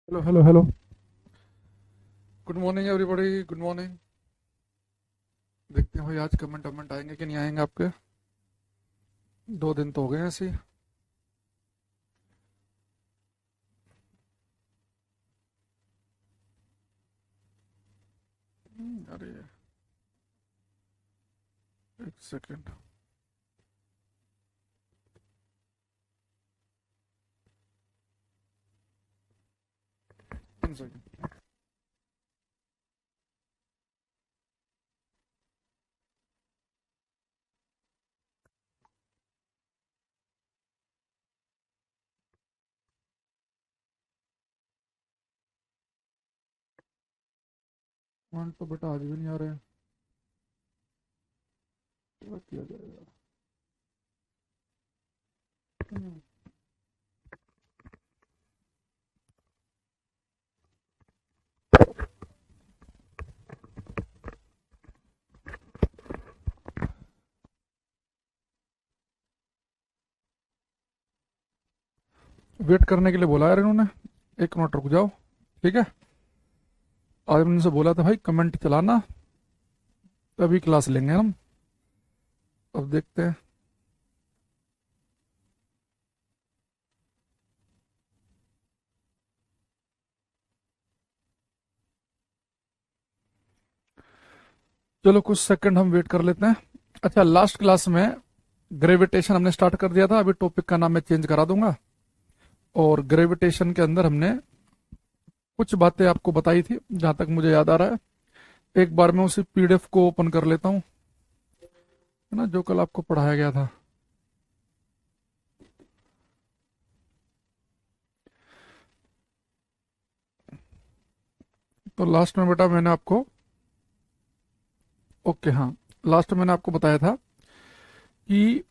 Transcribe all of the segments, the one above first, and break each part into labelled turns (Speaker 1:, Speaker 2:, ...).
Speaker 1: Hello hello hello. Good morning everybody, good morning. देखते हैं भाई आज कमेंट वमेंट आएंगे कि नहीं आएंगे आपके। 2 दिन तो हो गए ऐसे ही। अरे एक सेकेंड। 3 सेकेंड। 1 तो बेटा आज भी नहीं आ रहे हैं। क्या किया जाएगा। हम्म, वेट करने के लिए बोला यार इन्होंने। 1 मिनट रुक जाओ। ठीक है। आज मैंने उनसे बोला था भाई कमेंट चलाना, तभी क्लास लेंगे हम। अब देखते हैं। चलो कुछ सेकंड हम वेट कर लेते हैं। अच्छा, लास्ट क्लास में ग्रेविटेशन हमने स्टार्ट कर दिया था। अभी टॉपिक का नाम मैं चेंज करा दूंगा। और ग्रेविटेशन के अंदर हमने कुछ बातें आपको बताई थी जहां तक मुझे याद आ रहा है। एक बार मैं उसी पीडीएफ को ओपन कर लेता हूँ, है ना, जो कल आपको पढ़ाया गया था। तो लास्ट में बेटा मैंने आपको, ओके हाँ, लास्ट में मैंने आपको बताया था कि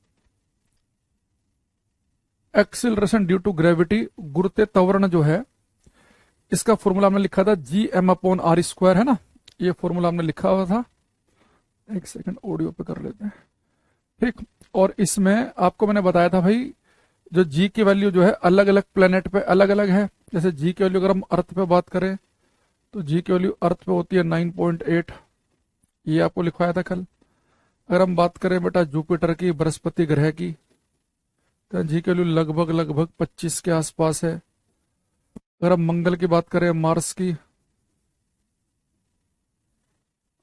Speaker 1: एक्सिलरेशन ड्यू टू ग्रेविटी, गुरुत्व त्वरण जो है, इसका फॉर्मूला हमने लिखा था Gm/r², है ना। ये फॉर्मूला हमने लिखा हुआ था। एक सेकंड ऑडियो पे कर लेते हैं। ठीक। और इसमें आपको मैंने बताया था भाई, जो जी की वैल्यू जो है अलग अलग प्लेनेट पे अलग अलग है। जैसे जी की वैल्यू अगर हम अर्थ पे बात करें तो जी की वैल्यू अर्थ पे होती है 9.8। ये आपको लिखवाया था कल। अगर हम बात करें बेटा जुपिटर की, बृहस्पति ग्रह की, तो जी की वैल्यू लगभग लगभग 25 के आसपास है। अगर हम मंगल की बात करें, मार्स की,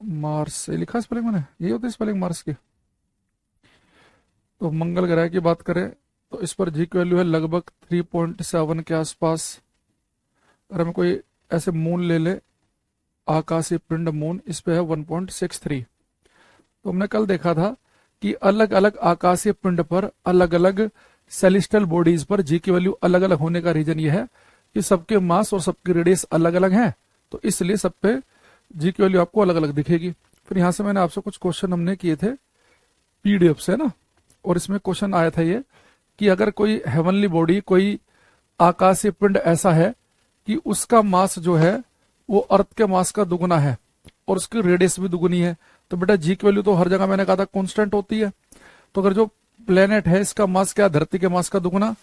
Speaker 1: मार्स से लिखा स्पेलिंग मैंने, यही होती है स्पेलिंग मार्स की। तो मंगल ग्रह की बात करें तो इस पर जी की वैल्यू है लगभग 3.7 के आसपास। अगर हम कोई ऐसे मून ले ले, आकाशीय पिंड मून, इस पे है 1.63। तो हमने कल देखा था कि अलग अलग आकाशीय पिंड पर अलग अलग सेलिस्टल बॉडीज पर जी की वैल्यू अलग अलग होने का रीजन ये है कि सबके मास और सबकी रेडियस अलग अलग है। तो इसलिए सब पे जी की वैल्यू आपको अलग अलग दिखेगी। फिर यहां से मैंने आपसे कुछ क्वेश्चन हमने किए थे पीडीएफ से ना। और इसमें क्वेश्चन आया था ये कि अगर कोई हेवनली बॉडी, कोई आकाशीय पिंड ऐसा है कि उसका मास जो है वो अर्थ के मास का दुगुना है और उसकी रेडियस भी दुगुनी है, तो बेटा जी की वैल्यू तो हर जगह मैंने कहा था कांस्टेंट होती है। तो अगर जो प्लेनेट है इसका मास क्या, धरती के मास का दुगुना,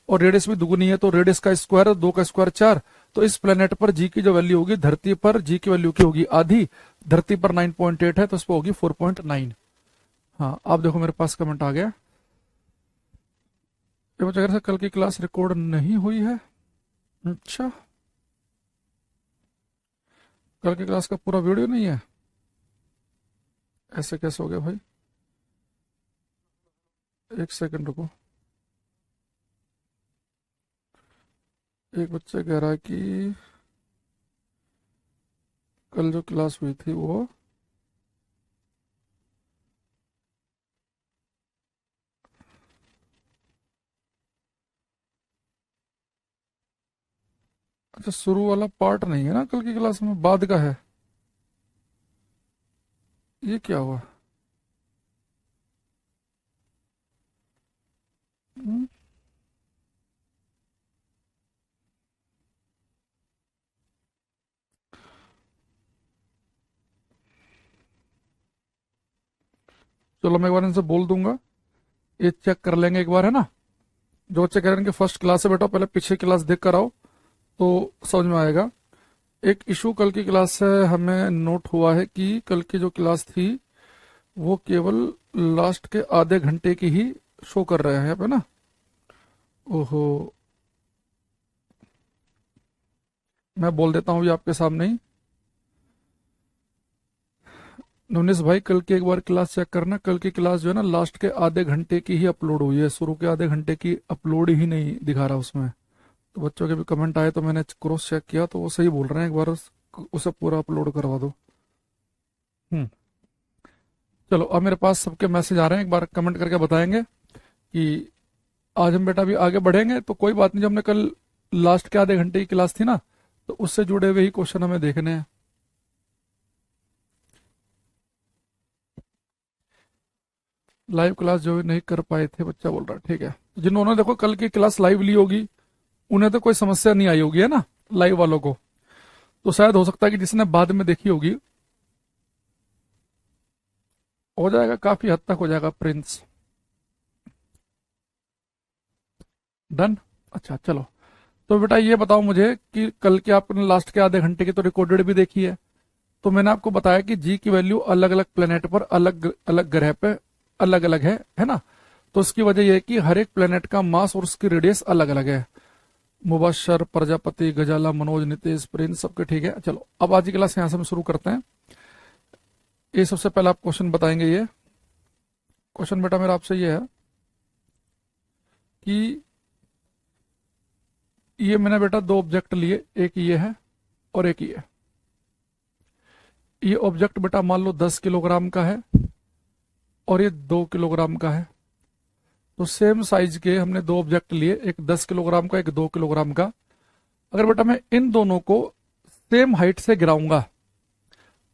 Speaker 1: और रेडियस भी दुगुनी है, तो रेडियस का स्क्वायर, 2 का स्क्वायर 4। तो इस प्लेनेट पर जी की जो वैल्यू होगी, धरती पर जी की वैल्यू की होगी आधी। धरती पर 9.8 है तो इस पर होगी 4.9। हाँ, आप देखो मेरे पास कमेंट आ गया। ये मुझे अगर से कल की क्लास रिकॉर्ड नहीं हुई है। अच्छा, कल की क्लास का पूरा वीडियो नहीं है? ऐसे कैसे हो गया भाई। एक सेकंड रुको। एक बच्चा कह रहा है कि कल जो क्लास हुई थी वो, अच्छा शुरू वाला पार्ट नहीं है ना कल की क्लास में, बाद का है। ये क्या हुआ। हम्म, चलो मैं एक बार इनसे बोल दूंगा, ये चेक कर लेंगे एक बार, है ना। जो बच्चे कह रहे हैं कि फर्स्ट क्लास से बेटा पहले पीछे क्लास देख कर आओ, तो समझ में आएगा। एक इशू कल की क्लास से हमें नोट हुआ है कि कल की जो क्लास थी वो केवल लास्ट के आधे घंटे की ही शो कर रहे हैं यहाँ पे ना। ओहो, मैं बोल देता हूँ ये आपके सामने ही। नवनीश भाई कल की एक बार क्लास चेक करना, कल की क्लास जो है ना लास्ट के आधे घंटे की ही अपलोड हुई है, शुरू के आधे घंटे की अपलोड ही नहीं दिखा रहा उसमें। तो बच्चों के भी कमेंट आए तो मैंने क्रॉस चेक किया तो वो सही बोल रहे हैं, एक बार उसे पूरा अपलोड करवा दो। हम्म। चलो अब मेरे पास सबके मैसेज आ रहे हैं, एक बार कमेंट करके बताएंगे कि आज हम बेटा भी आगे बढ़ेंगे। तो कोई बात नहीं, जो हमने कल लास्ट के आधे घंटे की क्लास थी ना तो उससे जुड़े हुए ही क्वेश्चन हमें देखने हैं। लाइव क्लास जो नहीं कर पाए थे बच्चा बोल रहा है, ठीक है। जिन्होंने देखो कल की क्लास लाइव ली होगी उन्हें तो कोई समस्या नहीं आई होगी, है ना, लाइव वालों को। तो शायद हो सकता है कि जिसने बाद में देखी होगी, हो जाएगा, काफी हद तक हो जाएगा प्रिंस। डन। अच्छा चलो, तो बेटा ये बताओ मुझे कि कल के आपने लास्ट के आधे घंटे की तो रिकॉर्डेड भी देखी है। तो मैंने आपको बताया कि जी की वैल्यू अलग अलग प्लेनेट पर अलग अलग ग्रह पे अलग अलग है ना। तो उसकी वजह यह है कि हर एक प्लेनेट का मास और उसकी रेडियस अलग अलग है। मुबशर, प्रजापति, गजाला, मनोज, नितेश, प्रिंस सबके ठीक है। चलो अब आज की क्लास यहां से हम शुरू करते हैं। ये सबसे पहले आप क्वेश्चन बताएंगे। ये क्वेश्चन बेटा मेरा आपसे ये है कि ये मैंने बेटा दो ऑब्जेक्ट लिए, एक ये है और एक ये ऑब्जेक्ट बेटा मान लो 10 किलोग्राम का है और ये 2 किलोग्राम का है। तो सेम साइज के हमने दो ऑब्जेक्ट लिए, एक 10 किलोग्राम का, एक 2 किलोग्राम का। अगर बेटा मैं इन दोनों को सेम हाइट से गिराऊंगा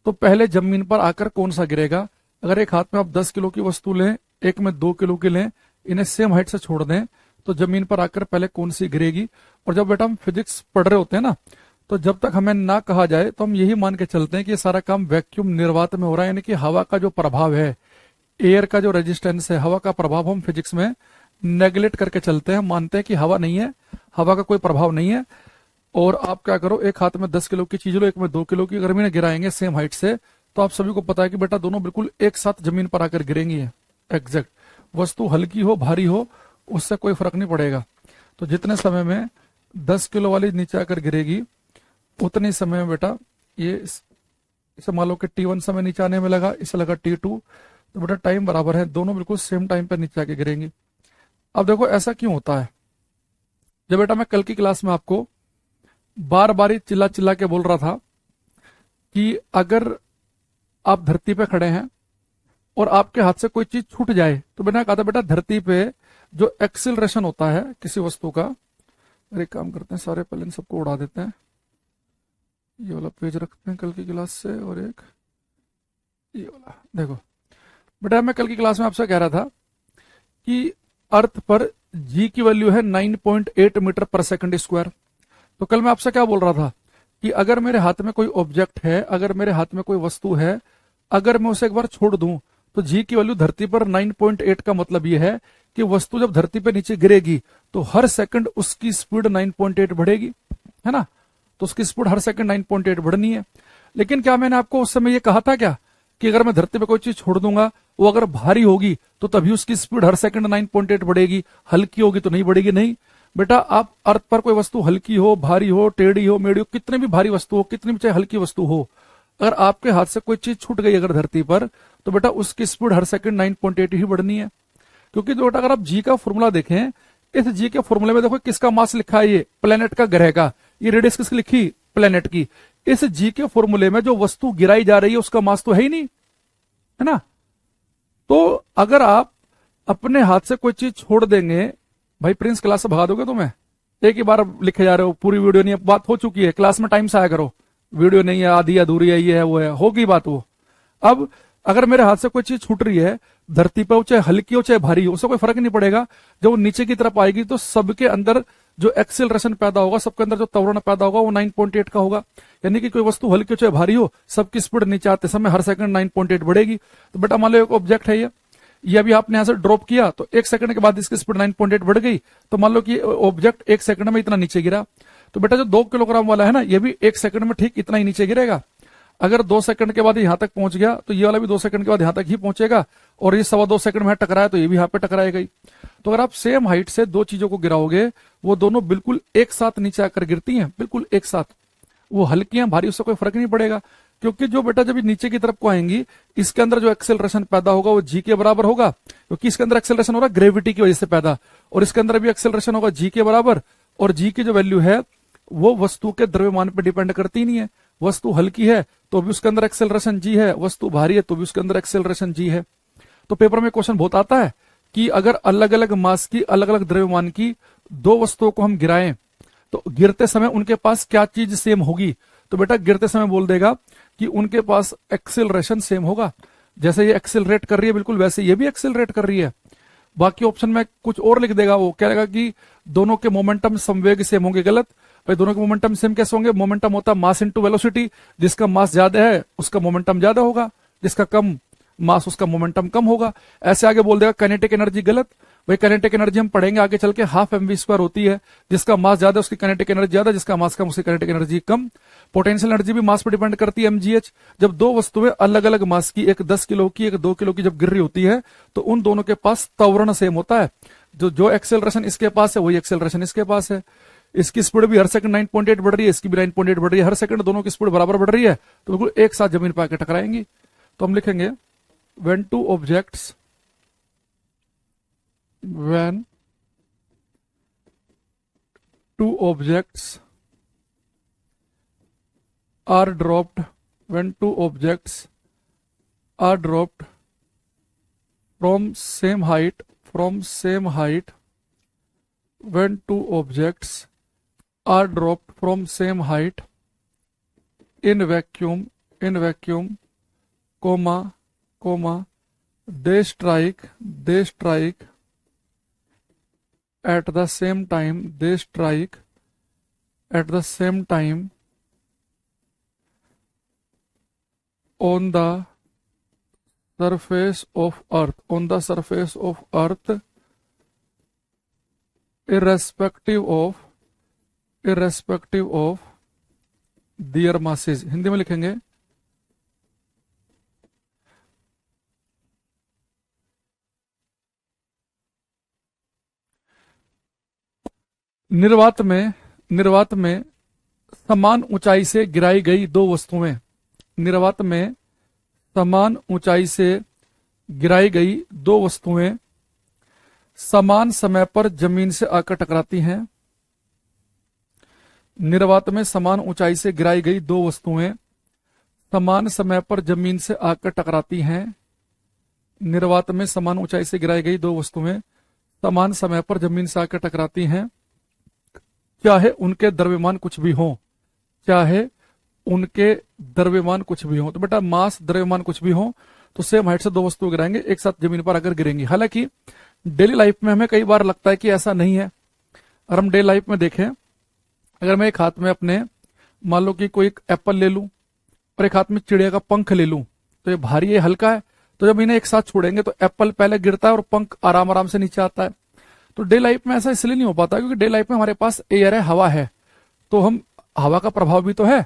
Speaker 1: तो पहले जमीन पर आकर कौन सा गिरेगा। अगर एक हाथ में आप 10 किलो की वस्तु लें, एक में 2 किलो की लें, इन्हें सेम हाइट से छोड़ दें तो जमीन पर आकर पहले कौन सी गिरेगी। और जब बेटा हम फिजिक्स पढ़ रहे होते हैं ना, तो जब तक हमें ना कहा जाए तो हम यही मान के चलते हैं कि ये सारा काम वैक्यूम निर्वात में हो रहा है, यानी कि हवा का जो प्रभाव है, एयर का जो रेजिस्टेंस है, हवा का प्रभाव हम फिजिक्स में नेग्लेक्ट करके चलते हैं, मानते हैं कि हवा नहीं है, हवा का कोई प्रभाव नहीं है। और आप क्या करो, एक हाथ में 10 किलो की चीज लो, एक में 2 किलो की, अगर मैंने गिराएंगे सेम हाइट से तो आप सभी को पता है कि बेटा दोनों बिल्कुल एक साथ जमीन पर आकर गिरेंगी। एग्जैक्ट, वस्तु हल्की हो भारी हो उससे कोई फर्क नहीं पड़ेगा। तो जितने समय में 10 किलो वाली नीचे आकर गिरेगी उतने समय में बेटा ये इसे मान लो कि T1 समय नीचे आने में लगा, इसे लगा T2, तो बेटा टाइम बराबर है, दोनों बिल्कुल सेम टाइम पर नीचे आके गिरेंगी। अब देखो ऐसा क्यों होता है। जब बेटा मैं कल की क्लास में आपको बार बार ही चिल्ला चिल्ला के बोल रहा था कि अगर आप धरती पे खड़े हैं और आपके हाथ से कोई चीज छूट जाए, तो मैंने कहा था बेटा धरती पे जो एक्सिलरेशन होता है किसी वस्तु का, एक काम करते हैं सारे पहले इन सबको उड़ा देते हैं, ये वाला पेज रखते हैं कल की क्लास से, और एक ये वाला। देखो बेटा मैं कल की क्लास में आपसे कह रहा था कि अर्थ पर जी की वैल्यू है 9.8 मीटर पर सेकंड स्क्वायर। तो कल मैं आपसे क्या बोल रहा था कि अगर मेरे हाथ में कोई ऑब्जेक्ट है, अगर मेरे हाथ में कोई वस्तु है, अगर मैं उसे एक बार छोड़ दूं तो जी की वैल्यू धरती पर 9.8 का मतलब यह है कि वस्तु जब धरती पे नीचे गिरेगी तो हर सेकंड उसकी स्पीड 9.8 बढ़ेगी, है ना। तो उसकी स्पीड हर सेकंड 9.8 बढ़नी है। लेकिन क्या मैंने आपको उस समय ये कहा था क्या कि अगर मैं धरती पे कोई चीज छोड़ दूंगा, वो अगर भारी होगी तो तभी उसकी स्पीड हर सेकंड 9.8 बढ़ेगी, हल्की होगी तो नहीं बढ़ेगी। नहीं बेटा, आप अर्थ पर कोई वस्तु हल्की हो, भारी हो, टेढ़ी हो, मेढ़ी हो, कितनी भी भारी वस्तु हो, कितनी भी चाहे हल्की वस्तु हो, अगर आपके हाथ से कोई चीज छूट गई अगर धरती पर, तो बेटा उसकी स्पीड हर सेकंड 9.8 ही बढ़नी है। क्योंकि बेटा अगर आप जी का फॉर्मूला देखें, इस जी के फॉर्मूले में देखो किसका मास लिखा है, ये प्लेनेट का, ग्रह का, ये रेडियस किसकी लिखी, प्लेनेट की। इस जी के फॉर्मूले में जो वस्तु गिराई जा रही है उसका मास तो है ही नहीं, है ना। तो अगर आप अपने हाथ से कोई चीज छोड़ देंगे, भाई प्रिंस क्लास से भगा दोगे तुम्हें, एक ही बार लिखे जा रहे हो, पूरी वीडियो नहीं, बात हो चुकी है, क्लास में टाइम से आया करो, वीडियो नहीं है, आधी अधूरी है, ये है वो है, होगी बात वो। अब अगर मेरे हाथ से कोई चीज छूट रही है धरती पर, चाहे हल्की हो चाहे भारी हो, उससे कोई फर्क नहीं पड़ेगा। जब वो नीचे की तरफ आएगी तो सबके अंदर जो एक्सेलरेशन पैदा होगा, सबके अंदर जो त्वरण पैदा होगा वो 9.8 का होगा। यानी कि कोई वस्तु हल्की हो चाहे भारी हो, सबकी स्पीड नीचे आते समय हर सेकंड 9.8 बढ़ेगी। तो बेटा मान लो एक ऑब्जेक्ट है, ये अभी आपने यहां से ड्रॉप किया तो 1 सेकंड के बाद इसकी स्पीड 9.8 बढ़ गई, तो मान लो कि ऑब्जेक्ट 1 सेकंड में इतना नीचे गिरा। तो बेटा जो 2 किलोग्राम वाला है ना, ये भी 1 सेकंड में ठीक इतना ही नीचे गिरेगा। अगर 2 सेकंड के बाद यहां तक पहुंच गया तो ये वाला भी 2 सेकंड के बाद यहां तक ही पहुंचेगा, और ये 2.25 सेकंड में टकराया तो ये भी यहां पे टकराएगा ही। तो अगर आप सेम हाइट से दो चीजों को गिराओगे, वो दोनों बिल्कुल एक साथ नीचे आकर गिरती हैं, बिल्कुल एक साथ। वो हल्की हैं भारी, उससे कोई फर्क नहीं पड़ेगा, क्योंकि जो बेटा जब नीचे की तरफ को आएंगी, इसके अंदर जो एक्सेलरेशन पैदा होगा वो जी के बराबर होगा, क्योंकि इसके अंदर एक्सेलरेशन हो रहा है ग्रेविटी की वजह से पैदा, और इसके अंदर भी एक्सेलरेशन होगा जी के बराबर। और जी की जो वैल्यू है वो वस्तु के द्रव्यमान पर डिपेंड करती नहीं है। वस्तु हल्की है तो भी उसके अंदर एक्सेलरेशन जी है, वस्तु भारी है तो भी उसके अंदर एक्सेलरेशन जी है। तो पेपर में क्वेश्चन बहुत आता है कि अगर अलग अलग मास की, अलग अलग द्रव्यमान की दो वस्तुओं को हम गिराएं तो गिरते समय उनके पास क्या चीज सेम होगी। तो बेटा गिरते समय बोल देगा कि उनके पास एक्सेलरेशन सेम होगा। जैसे ये एक्सेलरेट कर रही है बिल्कुल वैसे ये भी एक्सेलरेट कर रही है। बाकी ऑप्शन में कुछ और लिख देगा, वो कहेगा कि दोनों के मोमेंटम संवेग सेम होंगे। गलत भाई, दोनों के मोमेंटम सेम कैसे होंगे? मोमेंटम होता है मास इनटू वेलोसिटी, जिसका मास ज्यादा है उसका मोमेंटम ज्यादा होगा, जिसका कम मास उसका मोमेंटम कम होगा। ऐसे आगे बोल देगा काइनेटिक एनर्जी। गलत भाई, काइनेटिक एनर्जी हम पढ़ेंगे आगे चल के 12 mv² होती है, जिसका मास ज्यादा उसकी काइनेटिक एनर्जी ज्यादा, जिसका मास कम उसकी काइनेटिक एनर्जी कम। पोटेंशियल एनर्जी भी मास पर डिपेंड करती है, mgh। जब दो वस्तुएं अलग अलग मास की, एक 10 किलो की एक 2 किलो की जब गिर रही होती है तो उन दोनों के पास त्वरण सेम होता है। जो एक्सेलरेशन इसके पास है वही एक्सेलरेशन इसके पास है। इसकी स्पीड भी हर सेकंड 9.8 बढ़ रही है, इसकी भी 9.8 बढ़ रही है, हर सेकंड दोनों की स्पीड बराबर बढ़ रही है, तो बिल्कुल एक साथ जमीन पर आके टकराएंगी। तो हम लिखेंगे when two objects are dropped from same height when two objects are dropped from same height in vacuum they strike at the same time on the surface of earth irrespective of their masses। Hindi में लिखेंगे निर्वात में समान ऊंचाई से गिराई गई दो वस्तुएं, निर्वात में समान ऊंचाई से गिराई गई दो वस्तुएं समान समय पर जमीन से आकर टकराती हैं। निर्वात में समान ऊंचाई से गिराई गई दो वस्तुएं समान समय पर जमीन से आकर टकराती हैं। निर्वात में समान ऊंचाई से गिराई गई दो वस्तुएं समान समय पर जमीन से आकर टकराती हैं, चाहे उनके द्रव्यमान कुछ भी हो, तो बेटा मास द्रव्यमान कुछ भी हो तो सेम हाइट से दो वस्तु गिराएंगे, एक साथ जमीन पर आकर गिरेंगी। हालांकि डेली लाइफ में हमें कई बार लगता है कि ऐसा नहीं है। अगर हम डेली लाइफ में देखें, अगर मैं एक हाथ में अपने मान लो कि कोई एक एप्पल ले लूं और एक हाथ में चिड़िया का पंख ले लूं, तो ये भारी है हल्का है, तो जब इन्हें एक साथ छोड़ेंगे तो एप्पल पहले गिरता है और पंख आराम आराम से नीचे आता है। तो डे लाइफ में ऐसा इसलिए नहीं हो पाता क्योंकि डे लाइफ में हमारे पास एयर है, हवा है, तो हम हवा का प्रभाव भी तो है।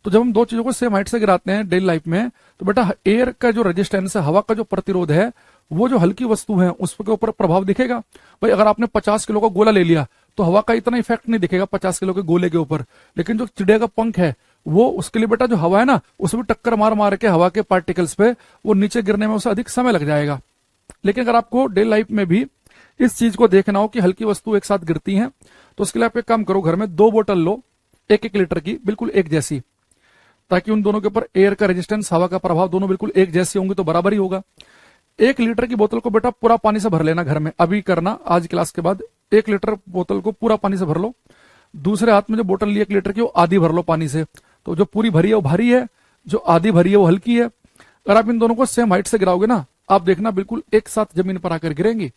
Speaker 1: तो जब हम दो चीजों को सेम हाइट से गिराते हैं डेली लाइफ में, तो बेटा एयर का जो रेजिस्टेंस है, हवा का जो प्रतिरोध है, वो जो हल्की वस्तु है उसके ऊपर प्रभाव दिखेगा। भाई अगर आपने 50 किलो का गोला ले लिया तो हवा का इतना इफेक्ट नहीं दिखेगा 50 किलो के गोले के ऊपर, लेकिन जो चिड़िया का पंख है वो उसके लिए बेटा जो हवा है ना, उसमें टक्कर मार मार के हवा के पार्टिकल्स पे वो नीचे गिरने में उसे अधिक समय लग जाएगा। लेकिन अगर आपको डे लाइफ में भी इस चीज को देखना हो कि हल्की वस्तु एक साथ गिरती हैं, तो उसके लिए आप एक काम करो, घर में 2 बोतल लो 1-1 लीटर की, बिल्कुल एक जैसी, ताकि उन दोनों के ऊपर एयर का रेजिस्टेंस, हवा का प्रभाव दोनों बिल्कुल एक जैसे होंगे तो बराबर ही होगा। 1 लीटर की बोतल को बेटा पूरा पानी से भर लेना घर में, अभी करना आज क्लास के बाद। 1 लीटर बोतल को पूरा पानी से भर लो, दूसरे हाथ में जो बोतल ली 1 लीटर की वो आधी भर लो पानी से। तो जो पूरी भरी है वो भारी है, जो आधी भरी है वो हल्की है। अगर आप इन दोनों को सेम हाइट से गिराओगे ना, आप देखना बिल्कुल एक साथ जमीन पर आकर गिरेंगी,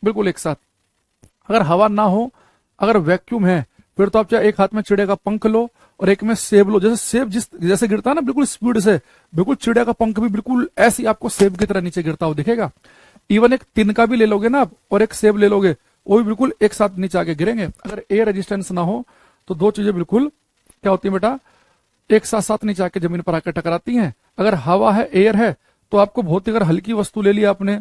Speaker 1: बिल्कुल एक साथ। अगर हवा ना हो, अगर वैक्यूम है, फिर तो आप चाहे एक हाथ में चिड़िया का पंख लो और एक में सेब लो। जैसे सेब जैसे गिरता है ना बिल्कुल स्पीड से, बिल्कुल चिड़िया का पंख भी बिल्कुल ऐसी आपको सेब की तरह नीचे गिरता हुआ दिखेगा। इवन एक तिनका भी ले लोगे ना आप और एक सेब ले लोगे, वो भी बिल्कुल एक साथ नीचे आके गिरेंगे। अगर एयर रेजिस्टेंस ना हो तो दो चीजें बिल्कुल क्या होती है बेटा, एक साथ साथ नीचे आके जमीन पर आकर टकराती हैं। अगर हवा है, एयर है, तो आपको बहुत ही, अगर हल्की वस्तु ले ली आपने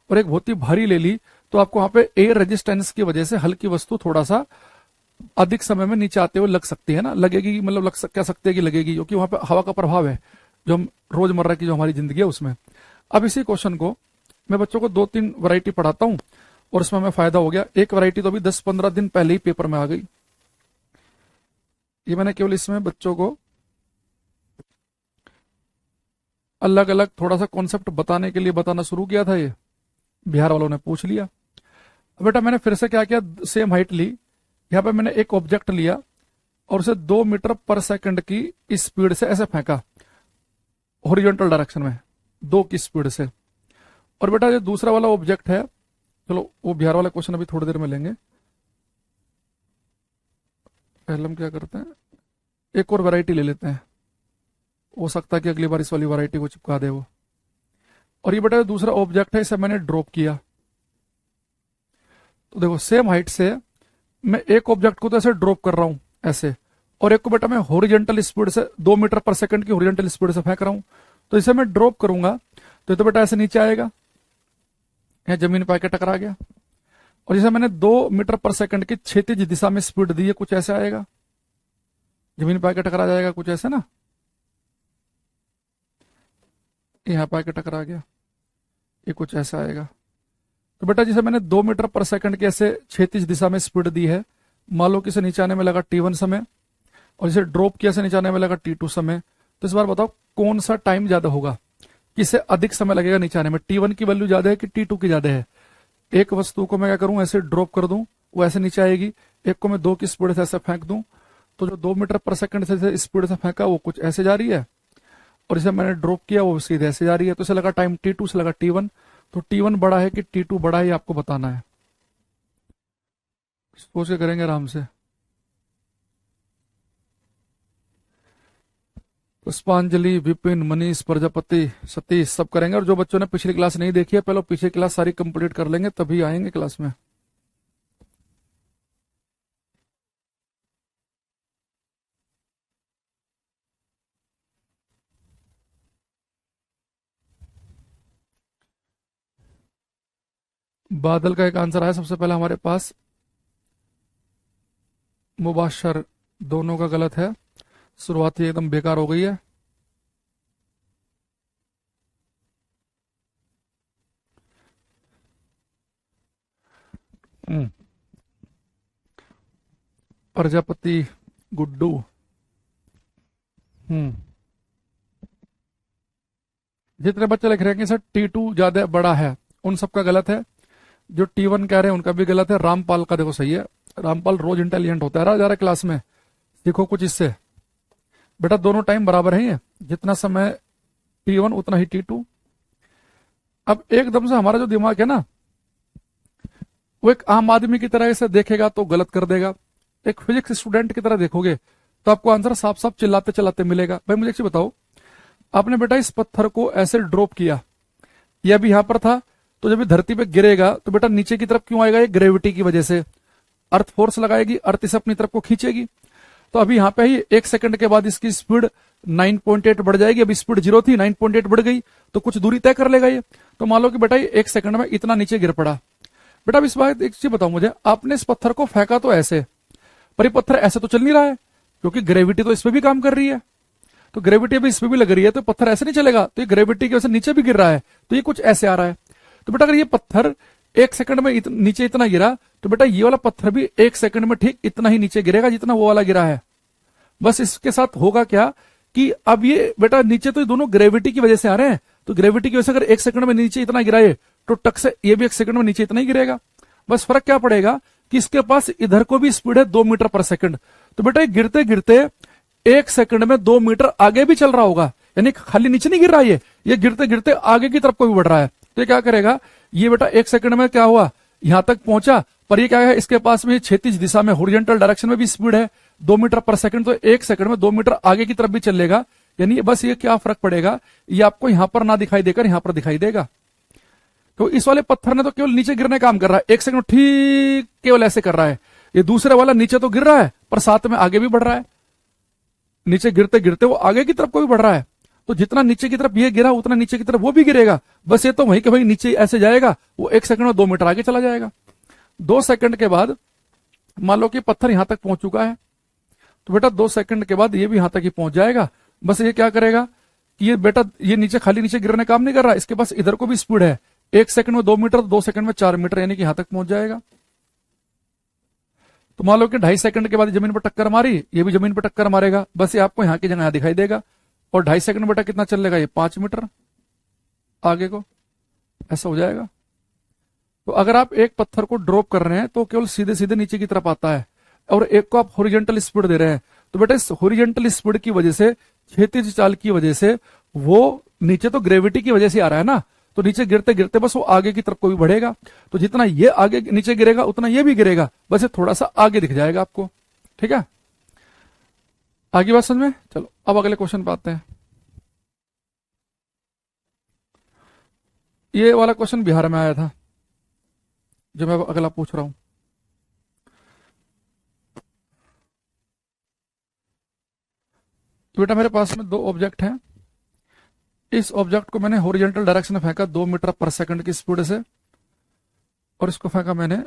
Speaker 1: और एक बहुत ही भारी ले ली, तो आपको वहां पे एयर रेजिस्टेंस की वजह से हल्की वस्तु थोड़ा सा अधिक समय में नीचे आते हुए लग सकती है ना, लगेगी, मतलब कह सकते हैं कि लगेगी, क्योंकि वहां पे हवा का प्रभाव है जो हम रोजमर्रा की जो हमारी जिंदगी है उसमें। अब इसी क्वेश्चन को मैं बच्चों को 2-3 वैरायटी पढ़ाता हूं और इसमें हमें फायदा हो गया। एक वैरायटी तो अभी 10-15 दिन पहले ही पेपर में आ गई, ये मैंने केवल इसमें बच्चों को अलग अलग थोड़ा सा कॉन्सेप्ट बताने के लिए बताना शुरू किया था। ये बिहार वालों ने पूछ लिया। अब बेटा मैंने फिर से क्या किया, सेम हाइट ली, यहाँ पे मैंने एक ऑब्जेक्ट लिया और उसे 2 मीटर पर सेकंड की स्पीड से ऐसे फेंका हॉरिजॉन्टल डायरेक्शन में, 2 की स्पीड से। और बेटा जो दूसरा वाला ऑब्जेक्ट है, चलो वो बिहार वाला क्वेश्चन अभी थोड़ी देर में लेंगे, पहले हम क्या करते हैं, एक और वैरायटी ले लेते हैं, हो सकता है कि अगली बार इस वाली वैरायटी को चिपका दे वो। और ये बेटा जो दूसरा ऑब्जेक्ट है इसे मैंने ड्रॉप किया, तो देखो सेम हाइट से मैं एक ऑब्जेक्ट को तो ऐसे ड्रॉप कर रहा हूं ऐसे, और एक को बेटा मैं हॉरिजॉन्टल स्पीड से 2 मीटर पर सेकंड की हॉरिजॉन्टल स्पीड से फेंक रहा हूं। तो इसे मैं ड्रॉप करूंगा तो ये तो बेटा ऐसे नीचे आएगा, यहाँ जमीन पे आके टकरा गया। और जैसे मैंने 2 मीटर पर सेकंड की क्षैतिज दिशा में स्पीड दी है, कुछ ऐसे आएगा, जमीन पे आके टकरा जाएगा, कुछ ऐसे ना, यहाँ पे आके टकरा गया, ये कुछ ऐसा आएगा। तो बेटा जैसे मैंने 2 मीटर पर सेकंड के ऐसे क्षैतिज दिशा में स्पीड दी है, मान लो कि इसे नीचे आने में लगा t1 समय और इसे ड्रॉप किया से नीचे आने में लगा t2 समय, तो इस बार बताओ कौन सा टाइम ज्यादा होगा, किसे अधिक समय लगेगा नीचे आने में, t1 की वैल्यू ज्यादा है कि t2 की ज्यादा है। एक वस्तु को मैं क्या करूं, ऐसे ड्रॉप कर दूं, वो ऐसे नीचे आएगी, एक को मैं 2 की स्पीड से ऐसे फेंक दूं, तो जो 2 मीटर पर सेकंड से स्पीड से फेंका वो कुछ ऐसे जा रही है, और इसे मैंने ड्रॉप किया वो सीधे ऐसे जा रही है। तो इसे लगा टाइम t2 से लगा t1, तो t1 बड़ा है कि t2 बड़ा है, ये आपको बताना है, सोच के करेंगे आराम से। पुष्पांजलि, विपिन, मनीष, प्रजापति, सतीश सब करेंगे। और जो बच्चों ने पिछली क्लास नहीं देखी है, पहले पिछली क्लास सारी कंप्लीट कर लेंगे तभी आएंगे क्लास में। बादल का एक आंसर आया सबसे पहले हमारे पास, मुबाशर, दोनों का गलत है, शुरुआत ही एकदम बेकार हो गई है। हम्म, प्रजापति, गुड्डू, हम्म, जितने बच्चे लिख रहे हैं कि सर t2 ज्यादा बड़ा है, उन सबका गलत है। जो t1 कह रहे हैं उनका भी गलत है। रामपाल का देखो सही है, रामपाल रोज इंटेलिजेंट होता है जा रहा क्लास में, देखो कुछ इससे। बेटा दोनों टाइम बराबर है, ये जितना समय t1 उतना ही t2। अब एकदम से हमारा जो दिमाग है ना, वो एक आम आदमी की तरह इसे देखेगा तो गलत कर देगा, एक फिजिक्स स्टूडेंट की तरह देखोगे तो आपको आंसर साफ साफ चिल्लाते चिल्लाते मिलेगा। भाई मुझे एक चीज बताओ, आपने बेटा इस पत्थर को ऐसे ड्रॉप किया, यह भी यहां पर था, तो जब ये धरती पे गिरेगा तो बेटा नीचे की तरफ क्यों आएगा, ये ग्रेविटी की वजह से, अर्थ फोर्स लगाएगी, अर्थ इसे अपनी तरफ को खींचेगी। तो अभी यहाँ पे ही 1 सेकंड के बाद इसकी स्पीड 9.8 बढ़ जाएगी, अभी स्पीड 0 थी 9.8 बढ़ गई, तो कुछ दूरी तय कर लेगा ये। तो मान लो कि बेटा ये 1 सेकंड में इतना नीचे गिर पड़ा। बेटा अब इस बात एक चीज बताओ मुझे, आपने इस पत्थर को फेंका तो ऐसे, पर ये पत्थर ऐसे तो चल नहीं रहा है, क्योंकि ग्रेविटी तो इस पे भी काम कर रही है, तो ग्रेविटी अभी इस पे भी लग रही है, तो पत्थर ऐसे नहीं चलेगा, तो ये ग्रेविटी की वजह से नीचे भी गिर रहा है, तो ये कुछ ऐसे आ रहा है। तो बेटा अगर ये पत्थर 1 सेकंड में नीचे इतना गिरा, तो बेटा ये वाला पत्थर भी 1 सेकंड में ठीक इतना ही नीचे गिरेगा जितना वो वाला गिरा है। बस इसके साथ होगा क्या कि अब ये बेटा नीचे तो ये दोनों ग्रेविटी की वजह से आ रहे हैं, तो ग्रेविटी की वजह से अगर 1 सेकंड में नीचे इतना गिराए तो टक से ये भी 1 सेकंड में नीचे इतना ही गिरेगा। बस फर्क क्या पड़ेगा कि इसके पास इधर को भी स्पीड है 2 मीटर पर सेकंड, तो बेटा गिरते गिरते 1 सेकंड में 2 मीटर आगे भी चल रहा होगा, यानी खाली नीचे नहीं गिर रहा है, ये गिरते गिरते आगे की तरफ को भी बढ़ रहा है। तो ये क्या करेगा, ये बेटा 1 सेकंड में क्या हुआ, यहां तक पहुंचा, पर ये क्या है, इसके पास में क्षैतिज दिशा में हॉरिजॉन्टल डायरेक्शन में भी स्पीड है 2 मीटर पर सेकंड, तो 1 सेकंड में 2 मीटर आगे की तरफ भी चलेगा। यानी बस ये क्या फर्क पड़ेगा, ये आपको यहां पर ना दिखाई देकर यहां पर दिखाई देगा। तो इस वाले पत्थर ने तो केवल नीचे गिरने का काम कर रहा है, 1 सेकंड में ठीक केवल ऐसे कर रहा है। ये दूसरे वाला नीचे तो गिर रहा है पर साथ में आगे भी बढ़ रहा है, नीचे गिरते गिरते वो आगे की तरफ को भी बढ़ रहा है। तो जितना नीचे की तरफ ये गिरा उतना नीचे की तरफ वो भी गिरेगा। बस ये तो वहीं के वहीं नीचे ऐसे जाएगा, वो 1 सेकंड में 2 मीटर आगे चला जाएगा। 2 सेकंड के बाद मान लो कि पत्थर यहां तक पहुंच चुका है, तो बेटा 2 सेकंड के बाद ये भी यहां तक ही पहुंच जाएगा। बस ये क्या करेगा कि ये बेटा ये नीचे खाली नीचे गिरने काम नहीं कर रहा, इसके पास इधर को भी स्पीड है। 1 सेकंड में 2 मीटर, 2 सेकंड में 4 मीटर, यानी कि यहां तक पहुंच जाएगा। तो मान लो कि 2.5 सेकंड के बाद जमीन पर टक्कर मारी, ये भी जमीन पर टक्कर मारेगा। बस ये आपको यहाँ की जगह दिखाई देगा। और 2.5 सेकंड बेटा कितना चल लेगा, ये 5 मीटर आगे को, ऐसा हो जाएगा। तो अगर आप एक पत्थर को ड्रॉप कर रहे हैं तो केवल सीधे सीधे नीचे की तरफ आता है, और एक को आप हॉरिजॉन्टल स्पीड दे रहे हैं, तो बेटा इस हॉरिजॉन्टल स्पीड की वजह से, क्षैतिज चाल की वजह से, वो नीचे तो ग्रेविटी की वजह से आ रहा है ना, तो नीचे गिरते गिरते बस वो आगे की तरफ को भी बढ़ेगा। तो जितना ये आगे नीचे गिरेगा उतना ये भी गिरेगा, बस ये थोड़ा सा आगे दिख जाएगा आपको। ठीक है, आगे बात समझ में। चलो अब अगले क्वेश्चन पे आते हैं। ये वाला क्वेश्चन बिहार में आया था जो मैं अगला पूछ रहा हूं। तो बेटा मेरे पास में 2 ऑब्जेक्ट हैं। इस ऑब्जेक्ट को मैंने हॉरिजॉन्टल डायरेक्शन में फेंका 2 मीटर पर सेकंड की स्पीड से, और इसको फेंका मैंने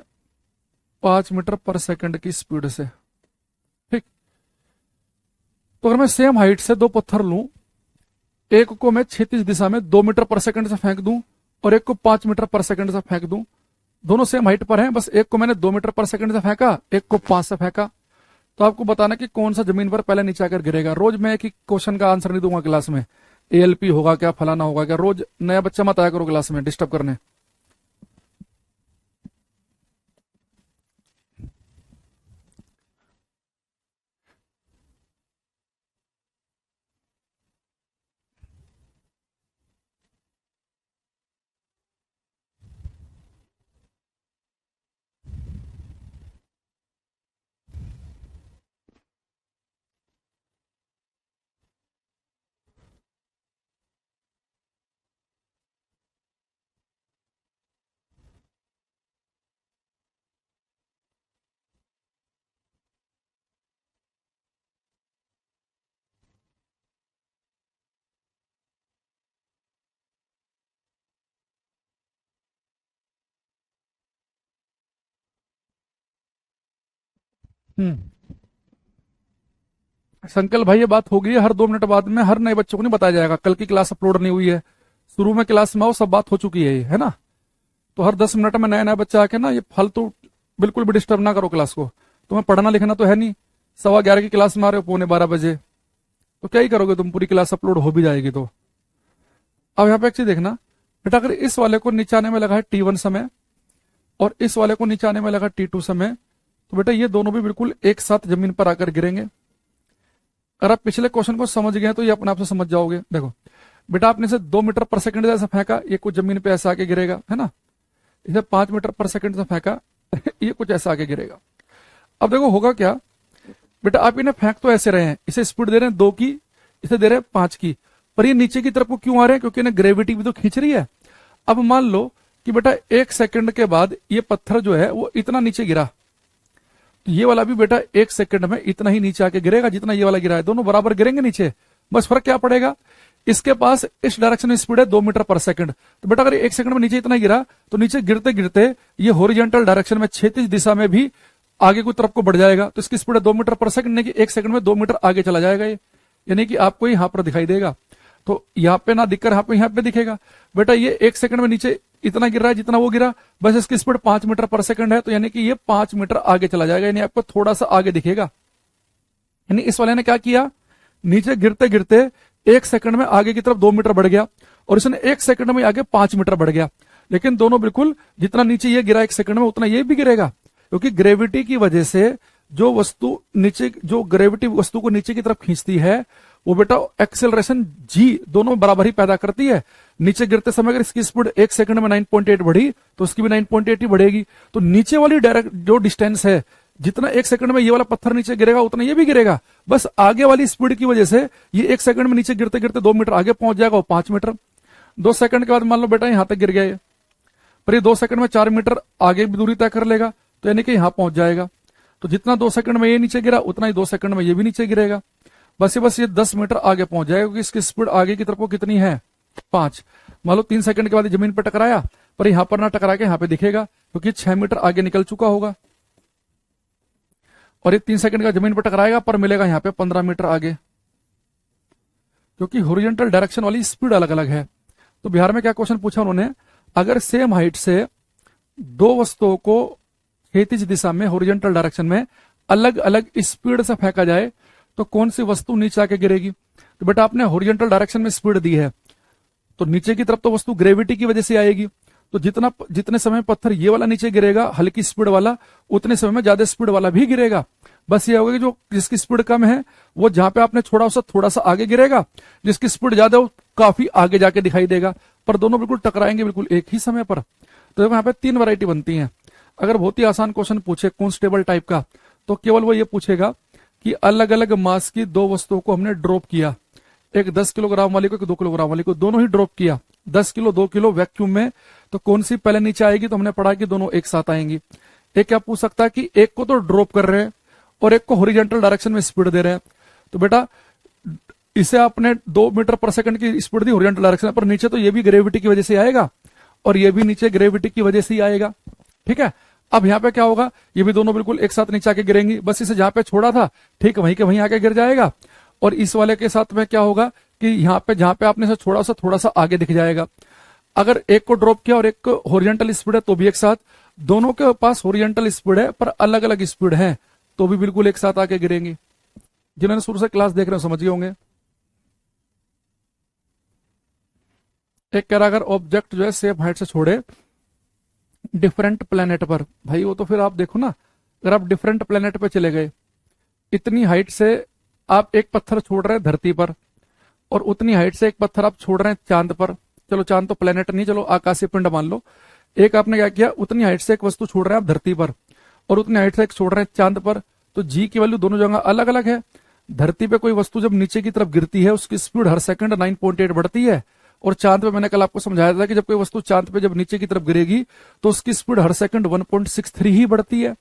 Speaker 1: 5 मीटर पर सेकंड की स्पीड से। ठीक, तो अगर मैं सेम हाइट से 2 पत्थर लूं, एक को मैं क्षैतिज दिशा में 2 मीटर पर सेकंड से फेंक दूं और एक को 5 मीटर पर सेकंड से फेंक दूं, दोनों सेम हाइट पर हैं, बस एक को मैंने 2 मीटर पर सेकंड से फेंका, एक को 5 से फेंका। तो आपको बताना कि कौन सा जमीन पर पहले नीचे आकर गिरेगा। रोज मैं एक ही क्वेश्चन का आंसर नहीं दूंगा क्लास में, एएलपी होगा क्या, फलाना होगा क्या, रोज नया बच्चा मत आया करो क्लास में डिस्टर्ब करने। हम्म, संकल भाई ये बात हो गई है, हर 2 मिनट बाद में हर नए बच्चों को नहीं बताया जाएगा। कल की क्लास अपलोड नहीं हुई है, शुरू में क्लास में आओ, सब बात हो चुकी है ये, है ना। तो हर 10 मिनट में नया नया बच्चा आके ना ये फालतू बिल्कुल भी डिस्टर्ब ना करो क्लास को। तुम्हें पढ़ना लिखना तो है नहीं, 11:15 की क्लास में आ रहे हो 11:45 बजे, तो क्या ही करोगे तुम, पूरी क्लास अपलोड हो भी जाएगी। तो अब यहाँ पे एक चीज देखना बेटा, अगर इस वाले को नीचे आने में लगा है T1 समय और इस वाले को नीचे आने में लगा T2 समय, तो बेटा ये दोनों भी बिल्कुल एक साथ जमीन पर आकर गिरेंगे। अगर आप पिछले क्वेश्चन को समझ गए तो ये अपने आप से समझ जाओगे। देखो बेटा, आपने इसे 2 मीटर पर सेकंड ऐसा फेंका, ये कुछ जमीन पे ऐसा आके गिरेगा, है ना। इसे 5 मीटर पर सेकंड से फेंका ये कुछ ऐसा आके गिरेगा। अब देखो होगा क्या बेटा, आप इन्हें फेंक तो ऐसे रहे हैं, इसे स्पीड दे रहे हैं 2 की, इसे दे रहे हैं 5 की, पर ये नीचे की तरफ को क्यों आ रहे हैं, क्योंकि इन्हें ग्रेविटी भी तो खींच रही है। अब मान लो कि बेटा 1 सेकंड के बाद ये पत्थर जो है वो इतना नीचे गिरा, तो ये वाला भी बेटा 1 सेकंड में इतना ही नीचे आके गिरेगा जितना ये वाला गिरा है, दोनों बराबर गिरेंगे नीचे। बस फर्क क्या पड़ेगा, इसके पास इस डायरेक्शन में स्पीड है 2 मीटर पर सेकंड, तो बेटा अगर 1 सेकंड में नीचे इतना गिरा तो नीचे गिरते गिरते ये हॉरिजॉन्टल डायरेक्शन में क्षैतिज दिशा में भी आगे की तरफ को बढ़ जाएगा। तो इसकी स्पीड है 2 मीटर पर सेकंड, यानी कि 1 सेकंड में 2 मीटर आगे चला जाएगा ये, यानी कि आपको यहां पर दिखाई देगा। तो यहाँ पे ना दिखकर यहाँ पे दिखेगा। बेटा ये 1 सेकंड में नीचे इतना गिर रहा है जितना वो गिरा, बस इसकी स्पीड 5 मीटर पर सेकंड है, तो यानी कि ये 5 मीटर आगे चला जाएगा, यानी आपको थोड़ा सा आगे दिखेगा। यानी इस वाले ने क्या किया, नीचे गिरते गिरते 1 सेकंड में आगे की तरफ 2 मीटर बढ़ गया, और इसने 1 सेकंड में आगे 5 मीटर बढ़ गया। लेकिन दोनों बिल्कुल जितना नीचे ये गिरा 1 सेकंड में उतना ये भी गिरेगा, क्योंकि ग्रेविटी की वजह से जो वस्तु नीचे, जो ग्रेविटी वस्तु को नीचे की तरफ खींचती है वो बेटा एक्सेलरेशन जी दोनों बराबर ही पैदा करती है। नीचे गिरते समय अगर इसकी स्पीड 1 सेकंड में 9.8 बढ़ी तो उसकी भी 9.8 ही बढ़ेगी। तो नीचे वाली डायरेक्ट जो डिस्टेंस है, जितना 1 सेकंड में ये वाला पत्थर नीचे गिरेगा उतना ये भी गिरेगा, बस आगे वाली स्पीड की वजह से ये 1 सेकंड में नीचे गिरते गिरते 2 मीटर आगे पहुंच जाएगा और 5 मीटर। 2 सेकंड के बाद मान लो बेटा यहां तक गिर गया ये, पर ये 2 सेकंड में 4 मीटर आगे भी दूरी तय कर लेगा, तो यानी कि यहां पहुंच जाएगा। तो जितना 2 सेकंड में ये नीचे गिरा उतना ही 2 सेकंड में ये भी नीचे गिरेगा। बस ये 10 मीटर आगे पहुंच जाएगा, क्योंकि इसकी स्पीड आगे की तरफ को कितनी है 5। मान लो 3 सेकंड के बाद जमीन पर टकराया, पर यहां पर ना टकरा के यहां पे दिखेगा, क्योंकि 6 मीटर आगे निकल चुका होगा। और ये 3 सेकंड का जमीन पर टकराएगा, पर मिलेगा यहां पे 15 मीटर आगे, क्योंकि हॉरिजॉन्टल डायरेक्शन वाली स्पीड अलग अलग है। तो बिहार में क्या क्वेश्चन पूछा उन्होंने, अगर सेम हाइट से दो वस्तुओं को क्षैतिज दिशा में हॉरिजॉन्टल डायरेक्शन में अलग अलग स्पीड से फेंका जाए तो कौन सी वस्तु नीचे आके गिरेगी। तो बेटा आपने हॉरिजॉन्टल डायरेक्शन में स्पीड दी है, तो नीचे की तरफ तो वस्तु ग्रेविटी की वजह से आएगी। तो जितने समय पत्थर ये वाला नीचे गिरेगा हल्की स्पीड वाला, उतने समय में ज्यादा स्पीड वाला भी गिरेगा। बस ये होगा कि जो जिसकी स्पीड कम है वो जहां पे आपने छोड़ा उसे थोड़ा सा आगे गिरेगा, जिसकी स्पीड ज्यादा वो काफी आगे जाके दिखाई देगा, पर दोनों बिल्कुल टकराएंगे बिल्कुल एक ही समय पर। तो यहाँ पे 3 वैरायटी बनती हैं। अगर बहुत ही आसान क्वेश्चन पूछे कॉन्स्टेबल टाइप का, तो केवल वो ये पूछेगा कि अलग अलग मास की 2 वस्तुओं को हमने ड्रॉप किया, एक 10 किलोग्राम वाली को, एक 2 किलोग्राम वाली को, दोनों ही ड्रॉप किया 10 किलो 2 किलो वैक्यूम में, तो कौन सी पहले नीचे आएगी। तो हमने पढ़ा कि दोनों एक साथ आएंगी। एक क्या पूछ सकता है कि एक को तो ड्रॉप कर रहे हैं और एक को हॉरिजॉन्टल डायरेक्शन में स्पीड दे रहे हैं। तो बेटा इसे आपने 2 मीटर पर सेकंड की स्पीड दी हॉरिजॉन्टल डायरेक्शन पर, नीचे तो ये भी ग्रेविटी की वजह से आएगा और ये भी नीचे ग्रेविटी की वजह से ही आएगा। ठीक है, अब यहाँ पे क्या होगा, ये भी दोनों बिल्कुल एक साथ नीचे आके गिरेंगी। बस इसे जहां पे छोड़ा था ठीक वहीं के वहीं आके गिर जाएगा। और इस वाले के साथ में क्या होगा कि यहाँ पे जहां पे आपने इसे छोड़ा उसे थोड़ा सा आगे दिख जाएगा। अगर एक को ड्रॉप किया और एक को हॉरिजॉन्टल स्पीड है तो भी एक साथ, दोनों के पास हॉरिजॉन्टल स्पीड है पर अलग अलग स्पीड है तो भी बिल्कुल एक साथ आके गिरेंगे। जिन्होंने शुरू से क्लास देख रहे हो समझ गए होंगे। एक कह रहा अगर ऑब्जेक्ट जो है सेम हाइट से छोड़े डिफरेंट प्लेनेट पर, भाई वो तो फिर आप देखो ना, अगर आप डिफरेंट प्लेनेट पे चले गए, इतनी हाइट से आप एक पत्थर छोड़ रहे हैं धरती पर और उतनी हाइट से एक पत्थर आप छोड़ रहे हैं चांद पर, चलो चांद तो प्लेनेट नहीं, चलो आकाशीय पिंड मान लो। एक आपने क्या किया, उतनी हाइट से एक वस्तु छोड़ रहे हैं आप धरती पर और उतनी हाइट से एक छोड़ रहे हैं चांद पर, तो जी की वैल्यू दोनों जगह अलग अलग है। धरती पे कोई वस्तु जब नीचे की तरफ गिरती है उसकी स्पीड हर सेकंड 9.8 बढ़ती है, और चांद पे मैंने कल आपको समझाया था कि जब कोई वस्तु चांद पे जब नीचे की तरफ गिरेगी तो उसकी स्पीड हर सेकंड 1.63 ही बढ़ती है।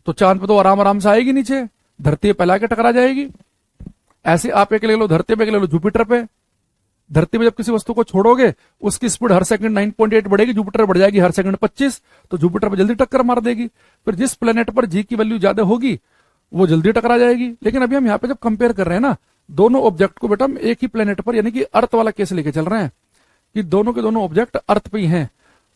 Speaker 1: तो चांद पे तो आराम आराम से आएगी नीचे, धरती पे पहला के टकरा जाएगी। ऐसे आप एक ले लो धरती पे, ले लो जुपिटर पे, धरती पे जब किसी वस्तु को छोड़ोगे उसकी स्पीड हर सेकंड 9.8 बढ़ेगी, जुपिटर बढ़ जाएगी हर सेकंड 25, तो जुपिटर पे जल्दी टक्कर मार देगी। फिर जिस प्लेनेट पर जी की वैल्यू ज्यादा होगी वो जल्दी टकरा जाएगी। लेकिन अभी हम यहाँ पे जब कंपेयर कर रहे हैं ना दोनों ऑब्जेक्ट को, बेटा हम एक ही प्लेनेट पर यानी कि अर्थ वाला केस लेके चल रहे हैं कि दोनों के दोनों ऑब्जेक्ट अर्थ पे ही हैं।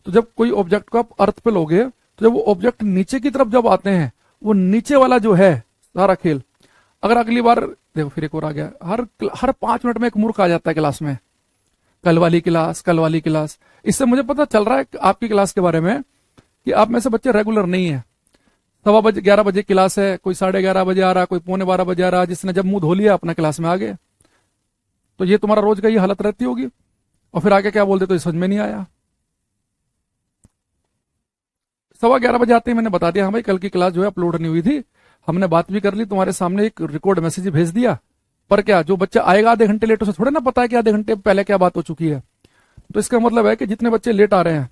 Speaker 1: तो जब कोई ऑब्जेक्ट को आप अर्थ पे लोगे तो जब वो ऑब्जेक्ट नीचे की तरफ जब आते हैं, वो नीचे वाला जो है सारा खेल, अगर अगली बार देखो फिर एक और आ गया, हर 5 मिनट में एक मूर्ख आ जाता है क्लास में, कल वाली क्लास। इससे मुझे पता चल रहा है आपकी क्लास के बारे में कि आप में से बच्चे रेगुलर नहीं है। 11:15 बजे क्लास है, कोई 11:30 बजे आ रहा, कोई 11:15 बजे आ रहा, जिसने जब मुंह धो लिया अपना क्लास में आ गए। तो ये तुम्हारा रोज का ये हालत रहती होगी, और फिर आगे क्या बोलते तो समझ में नहीं आया। 11:15 बजे आते ही मैंने बता दिया हाँ भाई कल की क्लास जो है अपलोड नहीं हुई थी, हमने बात भी कर ली, तुम्हारे सामने एक रिकॉर्ड मैसेज भेज दिया। पर क्या जो बच्चा आएगा आधे घंटे लेट, उसे थोड़े ना पता है कि आधे घंटे पहले क्या बात हो चुकी है। तो इसका मतलब है कि जितने बच्चे लेट आ रहे हैं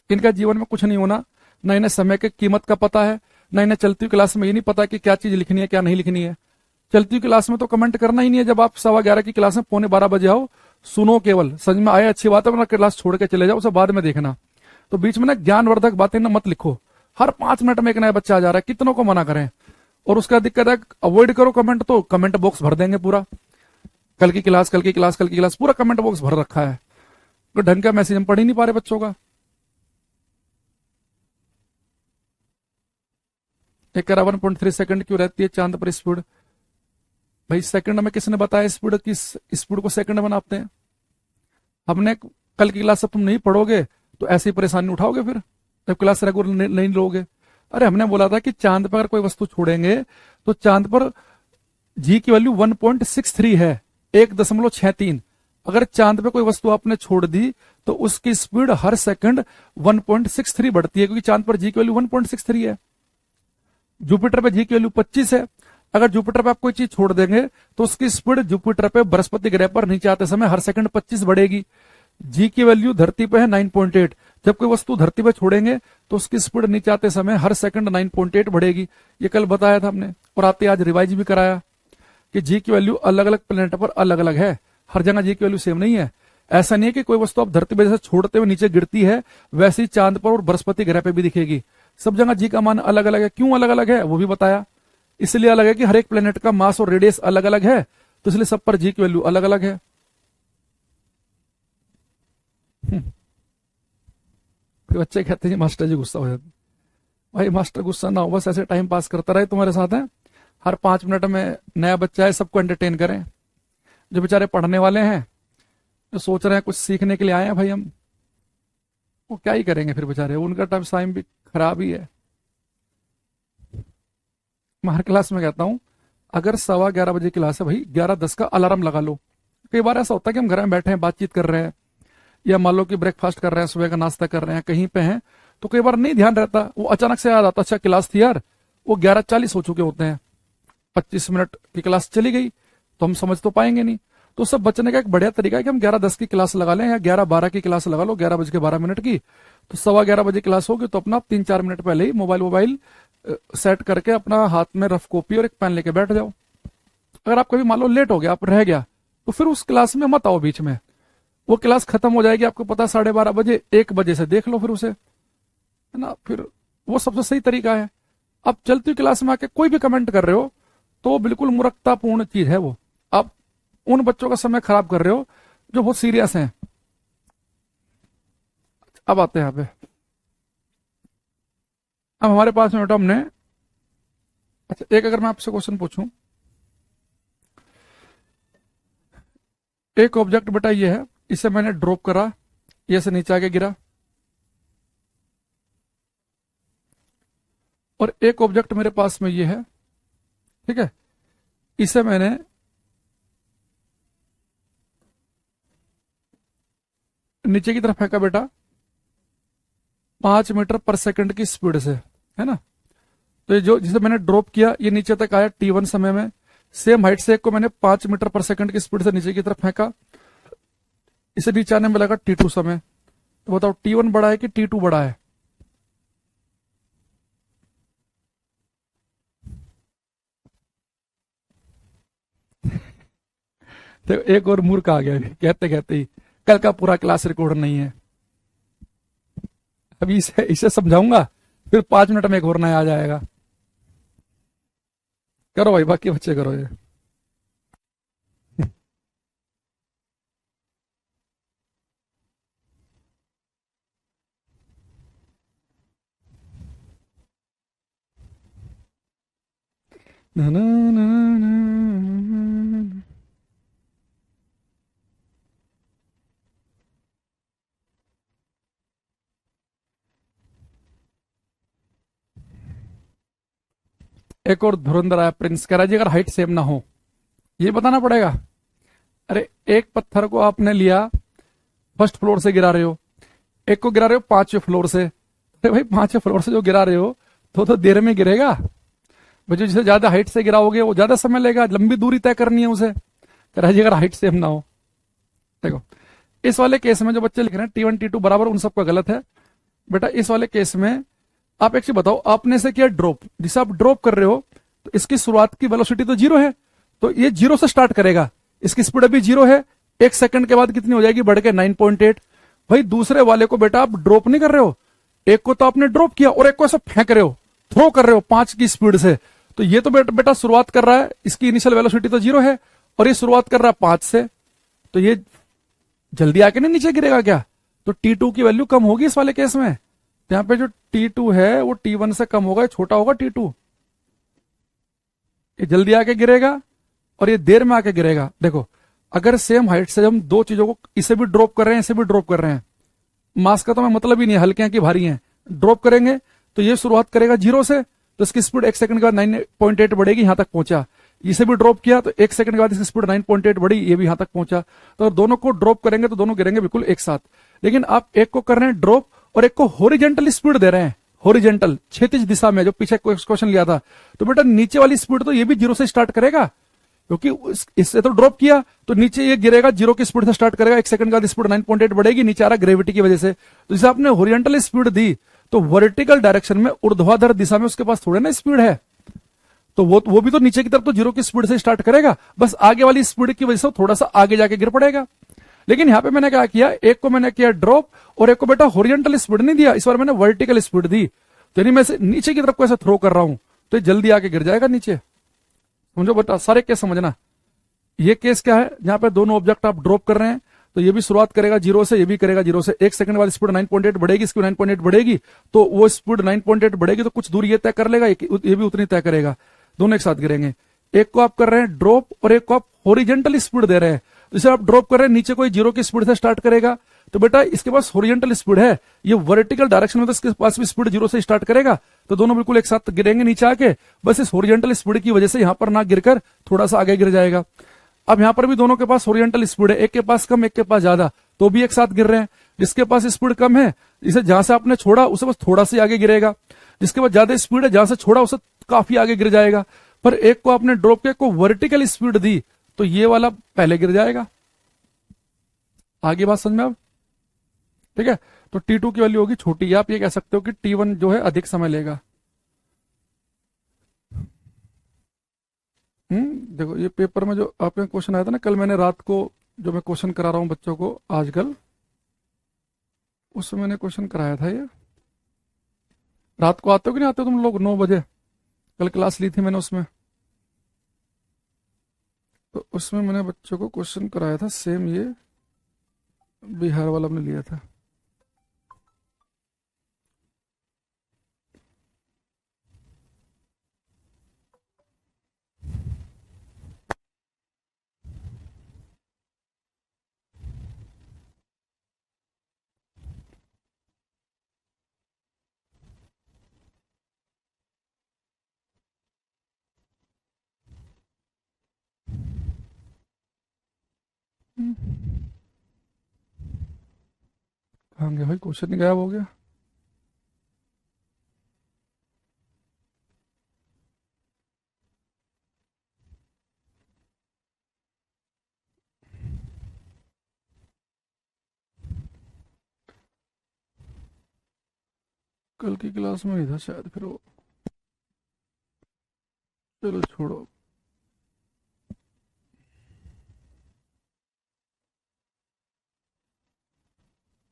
Speaker 1: इनका जीवन में कुछ नहीं होना, न इन्हें समय की कीमत का पता है, न इन्हें चलती हुई क्लास में ये नहीं पता कि क्या चीज लिखनी है क्या नहीं लिखनी है। चलती हुई क्लास में तो कमेंट करना ही नहीं है। जब आप 11:15 की क्लास में 11:45 बजे आओ, सुनो, केवल समझ में आए अच्छी बात है, वरना क्लास छोड़ के चले जाओ, उसे बाद में देखना। तो बीच में ना ज्ञानवर्धक बातें ना मत लिखो, हर 5 मिनट में एक नया बच्चा आ जा रहा है, कितनों को मना करें। और उसका दिक्कत है अवॉइड करो कमेंट, तो कमेंट बॉक्स भर देंगे पूरा, कल की क्लास पूरा कमेंट बॉक्स भर रखा है। तो ढंग का मैसेज हम पढ़ ही नहीं पा रहे बच्चों का। एक 1.3 सेकंड क्यों रहती है चांद पर स्पीड। भाई सेकंड में किसने बताया स्पीड की, स्पीड को सेकंड में नापते हैं। हमने कल की क्लास से तुम नहीं पढ़ोगे तो ऐसी परेशानी उठाओगे फिर जब क्लास रेगुलर नहीं लोगे। अरे हमने बोला था कि चांद पर अगर कोई वस्तु छोड़ेंगे तो चांद पर जी की वैल्यू 1.63 है, 1.63। अगर चांद पे कोई वस्तु आपने छोड़ दी तो उसकी स्पीड हर सेकंड 1.63 बढ़ती है, क्योंकि चांद पर जी की वैल्यू 1.63 है। जुपिटर पे जी की वैल्यू 25 है। अगर जुपिटर पे आप कोई चीज छोड़ देंगे तो उसकी स्पीड जुपिटर पे बृहस्पति ग्रह पर नीचे आते समय हर सेकंड 25 बढ़ेगी। जी की वैल्यू धरती पे है 9.8, जब कोई वस्तु धरती पर छोड़ेंगे तो उसकी स्पीड नीचे आते समय हर सेकंड 9.8 बढ़ेगी। ये कल बताया था हमने और आते आज रिवाइज भी कराया कि जी की वैल्यू अलग अलग प्लेनेट पर अलग अलग है, हर जगह जी की वैल्यू सेम नहीं है। ऐसा नहीं है कि कोई वस्तु आप धरती पर जैसे छोड़ते हुए नीचे गिरती है वैसे ही चांद पर और बृहस्पति ग्रह पे भी दिखेगी। सब जगह जी का मान अलग अलग है। क्यों अलग अलग है वो भी बताया। इसलिए अलग है कि हर एक प्लेनेट का मास और रेडियस अलग अलग है, तो इसलिए सब पर जी की वैल्यू अलग अलग है। फिर बच्चे कहते हैं मास्टर जी गुस्सा हो जाते। भाई मास्टर गुस्सा ना हो, बस ऐसे टाइम पास करता रहे तुम्हारे साथ है। हर 5 मिनट में नया बच्चा है, सबको एंटरटेन करें। जो बेचारे पढ़ने वाले हैं, जो सोच रहे हैं कुछ सीखने के लिए आए हैं भाई हम, वो क्या ही करेंगे फिर बेचारे, उनका टाइम भी खराब ही है। मैं हर क्लास में कहता हूं अगर 11:15 क्लास है भाई 11:10 का अलार्म लगा लो। कई बार ऐसा होता है कि हम घर में बैठे हैं बातचीत कर रहे हैं या मान लो कि ब्रेकफास्ट कर रहे हैं, सुबह का नाश्ता कर रहे हैं, कहीं पे हैं, तो कई बार नहीं ध्यान रहता, वो अचानक से याद आता अच्छा क्लास थी यार, वो 11:40 हो चुके होते हैं, 25 मिनट की क्लास चली गई, तो हम समझ तो पाएंगे नहीं। तो सब बचने का एक बढ़िया तरीका है कि हम 11:10 की क्लास लगा लें या 11:12 की क्लास लगा लो, 11:12 की, तो 11:15 क्लास होगी, तो अपना 3-4 मिनट पहले ही मोबाइल सेट करके अपना हाथ में रफ कॉपी और एक पेन लेके बैठ जाओ। अगर आप कभी मान लो लेट हो गया, आप रह गया, तो फिर उस क्लास में मत आओ बीच में। वो क्लास खत्म हो जाएगी, आपको पता 12:30 1 बजे से देख लो फिर उसे, है ना। फिर वो सबसे सही तरीका है। आप चलती हुई क्लास में आके कोई भी कमेंट कर रहे हो तो वो बिल्कुल मूर्खतापूर्ण चीज है। वो आप उन बच्चों का समय खराब कर रहे हो जो बहुत सीरियस हैं। अब आते हैं यहाँ पे, अब हमारे पास में बेटा हमने, अच्छा एक अगर मैं आपसे क्वेश्चन पूछूं, एक ऑब्जेक्ट बेटा ये है, इसे मैंने ड्रॉप करा, ये से नीचे आके गिरा, और एक ऑब्जेक्ट मेरे पास में ये है, ठीक है, इसे मैंने नीचे की तरफ फेंका बेटा 5 मीटर पर सेकंड की स्पीड से, है ना। तो ये जो जिसे मैंने ड्रॉप किया ये नीचे तक आया T1 समय में, सेम हाइट से एक को मैंने 5 मीटर पर सेकंड की स्पीड से नीचे की तरफ फेंका, इसे नीचे आने में लगा T2 समय। तो बताओ T1 बड़ा है कि T2 बड़ा है? तो एक और मूर्ख आ गया कहते कहते ही, कल का पूरा क्लास रिकॉर्ड नहीं है। अभी इसे इसे समझाऊंगा, फिर 5 मिनट में एक और नया आ जाएगा। करो भाई, बाकी बच्चे करो ये। ना ना ना ना। एक और धुरंधर आया, प्रिंस कह रहा जी अगर हाइट सेम ना हो ये बताना पड़ेगा। अरे एक पत्थर को आपने लिया, फर्स्ट फ्लोर से गिरा रहे हो, एक को गिरा रहे हो 5वें फ्लोर से। अरे भाई 5वें फ्लोर से जो गिरा रहे हो तो देर में गिरेगा भाई। जो जिसे ज्यादा हाइट से गिराओगे वो ज्यादा समय लेगा, लंबी दूरी तय करनी है उसे। कह रहा जी अगर हाइट सेम ना हो। देखो इस वाले केस में जो बच्चे लिख रहे हैं T1 T2 बराबर, उन सबका गलत है बेटा। इस वाले केस में आप एक चीज बताओ, आपने से किया ड्रॉप, जिसे आप ड्रॉप कर रहे हो तो इसकी शुरुआत की वेलोसिटी तो 0 है, तो ये 0 से स्टार्ट करेगा, इसकी स्पीड अभी 0 है, 1 सेकंड के बाद कितनी हो जाएगी बढ़ के 9.8। भाई दूसरे वाले को बेटा आप ड्रॉप नहीं कर रहे हो, एक को तो आपने ड्रॉप किया और एक को ऐसा फेंक रहे हो, थ्रो कर रहे हो 5 की स्पीड से। तो ये तो बेटा शुरुआत कर रहा है, इसकी इनिशियल वेलोसिटी तो 0 है और ये शुरुआत कर रहा है 5 से, तो ये जल्दी आके नहीं नीचे गिरेगा क्या? तो T2 की वैल्यू कम होगी इस वाले केस में। तो यहां पे जो T2 है वो T1 से कम होगा, छोटा होगा T2। ये जल्दी आके गिरेगा और ये देर में आके गिरेगा। देखो अगर सेम हाइट से हम दो चीजों को, इसे भी ड्रॉप कर रहे हैं इसे भी ड्रॉप कर रहे हैं, मास का तो मैं मतलब ही नहीं है हल्के हैं कि भारी हैं, ड्रॉप करेंगे तो ये शुरुआत करेगा 0 से, तो इसकी स्पीड 1 सेकंड के बाद 9.8 बढ़ेगी, यहां तक पहुंचा। इसे भी ड्रॉप किया तो 1 सेकंड के बाद इसकी स्पीड 9.8 बढ़ी, ये भी यहां तक पहुंचा। तो दोनों को ड्रॉप करेंगे तो दोनों गिरेंगे बिल्कुल एक साथ। लेकिन आप एक को कर रहे हैं ड्रॉप और एक को हॉरिजेंटल स्पीड दे रहे हैं, हॉरिजेंटल क्षैतिज दिशा में, जो पीछे क्वेश्चन लिया था। तो बेटा नीचे वाली स्पीड तो ये भी 0 से स्टार्ट करेगा, क्योंकि इससे तो ड्रॉप किया तो नीचे ये गिरेगा, जीरो की स्पीड से स्टार्ट करेगा, एक सेकंड का स्पीड 9.8 बढ़ेगी, नीचे आ रहा ग्रेविटी की वजह से। तो जैसे आपने हॉरिजॉन्टल स्पीड दी तो वर्टिकल डायरेक्शन में ऊर्ध्वाधर दिशा में उसके पास थोड़े ना स्पीड है, तो वो भी तो नीचे की तरफ तो जीरो की स्पीड से स्टार्ट करेगा, बस आगे वाली स्पीड की वजह से थोड़ा सा आगे जाके गिर पड़ेगा। लेकिन यहां पे मैंने क्या किया, एक को मैंने किया ड्रॉप और एक को बेटा हॉरिजॉन्टल स्पीड नहीं दिया, इस बार मैंने वर्टिकल स्पीड दी। तो यानी मैं नीचे की तरफ को ऐसे थ्रो कर रहा हूं तो ये जल्दी आके गिर जाएगा नीचे। समझो बेटा, सारे केस समझना। ये केस क्या है, जहां पे दोनों ऑब्जेक्ट आप ड्रॉप कर रहे हैं तो ये भी शुरुआत करेगा जीरो से, ये भी करेगा जीरो से, एक सेकंड बाद स्पीड 9.8 बढ़ेगी, इसकी 9.8 बढ़ेगी, तो वो स्पीड 9.8 बढ़ेगी तो कुछ दूरी ये तय कर लेगा, ये भी उतनी तय करेगा, दोनों एक साथ गिरेंगे। एक को आप कर रहे हैं ड्रॉप और एक को आप हॉरिजॉन्टल स्पीड दे रहे हैं। जैसे आप ड्रॉप कर रहे हैं, नीचे कोई जीरो की स्पीड से स्टार्ट करेगा तो बेटा इसके पास हॉरिजॉन्टल स्पीड है, ये वर्टिकल डायरेक्शन में तो इसके पास भी स्पीड जीरो से स्टार्ट करेगा, तो दोनों बिल्कुल एक साथ गिरेंगे नीचे आके, बस इस हॉरिजॉन्टल स्पीड की वजह से यहां पर ना गिरकर थोड़ा सा आगे गिर जाएगा। अब यहां पर भी दोनों के पास हॉरिजॉन्टल स्पीड है, एक के पास कम एक के पास ज्यादा, तो भी एक साथ गिर रहे हैं। जिसके पास स्पीड कम है, इसे जहां से आपने छोड़ा उसे बस थोड़ा सा आगे गिरेगा, जिसके पास ज्यादा स्पीड है जहां से छोड़ा उसे काफी आगे गिर जाएगा। पर एक को आपने ड्रॉप किया, को वर्टिकल स्पीड दी तो ये वाला पहले गिर जाएगा। आगे बात समझ में अब? ठीक है, तो T2 की वैल्यू होगी छोटी, आप ये कह सकते हो कि T1 जो है अधिक समय लेगा। देखो ये पेपर में जो आपने क्वेश्चन आया था ना कल, मैंने रात को जो मैं क्वेश्चन करा रहा हूं बच्चों को आजकल, उसमें मैंने क्वेश्चन कराया था। ये रात को आते हो कि नहीं आते हो तुम लोग 9 बजे? कल क्लास ली थी मैंने उसमें, तो उसमें मैंने बच्चों को क्वेश्चन कराया था सेम, ये बिहार वाला हमने लिया था। कहाँ गया भाई, क्वेश्चन ही गायब हो गया। कल की क्लास में ही था शायद, फिर वो, चलो छोड़ो।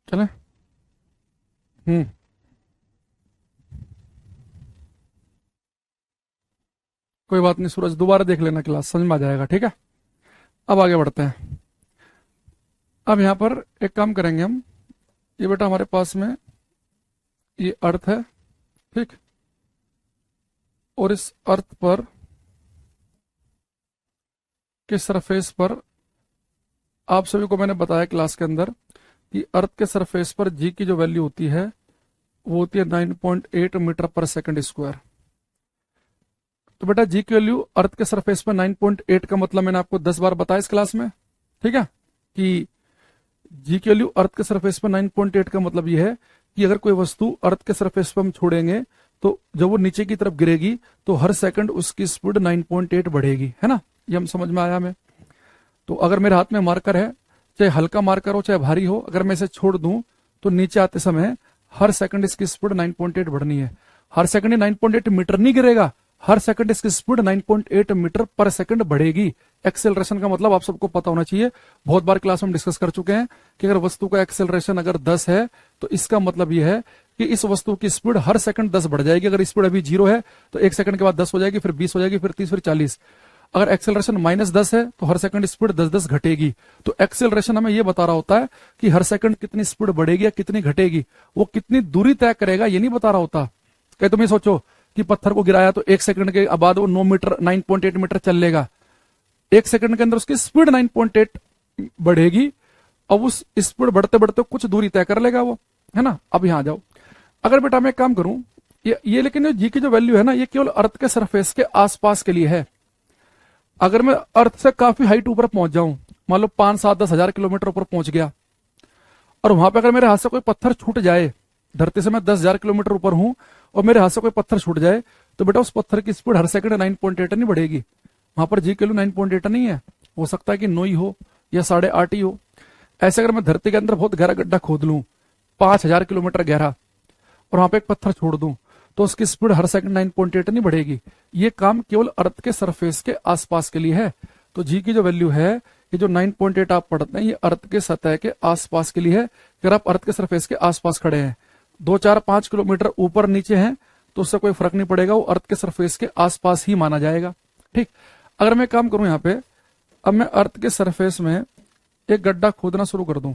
Speaker 1: चले। हम्म कोई बात नहीं सूरज, दोबारा देख लेना क्लास, समझ में आ जाएगा। ठीक है, अब आगे बढ़ते हैं। अब यहां पर एक काम करेंगे हम, ये बेटा हमारे पास में ये अर्थ है, ठीक, और इस अर्थ पर के सरफेस पर आप सभी को मैंने बताया क्लास के अंदर कि अर्थ के सरफेस पर जी की जो वैल्यू होती है वो होती है 9.8 मीटर पर सेकंड स्क्वायर। तो बेटा जी की वैल्यू अर्थ के सरफेस पर 9.8 का मतलब मैंने आपको 10 बार बताया इस क्लास में, ठीक है, कि जी की वैल्यू अर्थ के सरफेस पर 9.8 का मतलब यह है कि अगर कोई वस्तु अर्थ के सरफेस पर हम छोड़ेंगे तो जब वो नीचे की तरफ गिरेगी तो हर सेकंड उसकी स्पीड 9.8 बढ़ेगी, है ना, ये हम समझ में आया हमें। तो अगर मेरे हाथ में मार्कर है, चाहे हल्का मार्कर हो चाहे भारी हो, अगर मैं इसे छोड़ दूं तो नीचे आते समय हर सेकंड इसकी स्पीड 9.8 बढ़नी है। हर सेकंड 9.8 मीटर नहीं गिरेगा, हर सेकंड इसकी स्पीड 9.8 मीटर पर सेकंड बढ़ेगी। एक्सेलरेशन का मतलब आप सबको पता होना चाहिए, बहुत बार क्लास में डिस्कस कर चुके हैं कि अगर वस्तु का एक्सेलरेशन अगर 10 है तो इसका मतलब यह है कि इस वस्तु की स्पीड हर सेकंड 10 बढ़ जाएगी। अगर स्पीड अभी 0 है तो एक सेकंड के बाद 10 हो जाएगी, फिर 20 हो जाएगी, फिर 30, फिर 40। अगर एक्सेलरेशन -10 है तो हर सेकंड स्पीड 10-10 घटेगी। तो एक्सेलरेशन हमें यह बता रहा होता है कि हर सेकंड कितनी स्पीड बढ़ेगी या कितनी घटेगी, वो कितनी दूरी तय करेगा ये नहीं बता रहा होता। क्या तुम ये सोचो कि पत्थर को गिराया तो एक सेकंड के बाद वो 9.8 मीटर चल लेगा, एक सेकंड के अंदर उसकी स्पीड 9.8 बढ़ेगी, अब उस स्पीड बढ़ते बढ़ते कुछ दूरी तय कर लेगा वो, है ना। अब यहां जाओ, अगर बेटा मैं एक काम करूं, ये लेकिन जी की जो वैल्यू है ना ये केवल अर्थ के सरफेस के आसपास के लिए है। अगर मैं अर्थ से काफी हाइट ऊपर पहुंच जाऊं, मान लो 5, 7, 10 हजार किलोमीटर ऊपर पहुंच गया, और वहां पे अगर मेरे हाथ से कोई पत्थर छूट जाए, धरती से मैं 10,000 किलोमीटर ऊपर हूं और मेरे हाथ से कोई पत्थर छूट जाए, तो बेटा उस पत्थर की स्पीड हर सेकंड 9.8 नहीं बढ़ेगी, वहां पर जी की वैल्यू 9.8 नहीं है, हो सकता है कि 9 ही हो या 8.5 ही हो। ऐसे अगर मैं धरती के अंदर बहुत गहरा गड्ढा खोद लूं 5,000 किलोमीटर गहरा और वहां पे एक पत्थर छोड़ दूं, तो उसकी स्पीड हर सेकंड 9.8 नहीं बढ़ेगी। ये काम केवल अर्थ के सरफेस के आसपास के लिए है। तो जी की जो वैल्यू है, ये जो 9.8 आप पढ़ते हैं, ये अर्थ के सतह के आसपास के लिए है। अगर आप अर्थ के सरफेस के आसपास खड़े हैं, 2, 4, 5 किलोमीटर ऊपर नीचे हैं, तो उससे कोई फर्क नहीं पड़ेगा, वो अर्थ के सरफेस के आसपास ही माना जाएगा। ठीक। अगर मैं काम करूं यहाँ पे, अब मैं अर्थ के सरफेस में एक गड्ढा खोदना शुरू कर दूं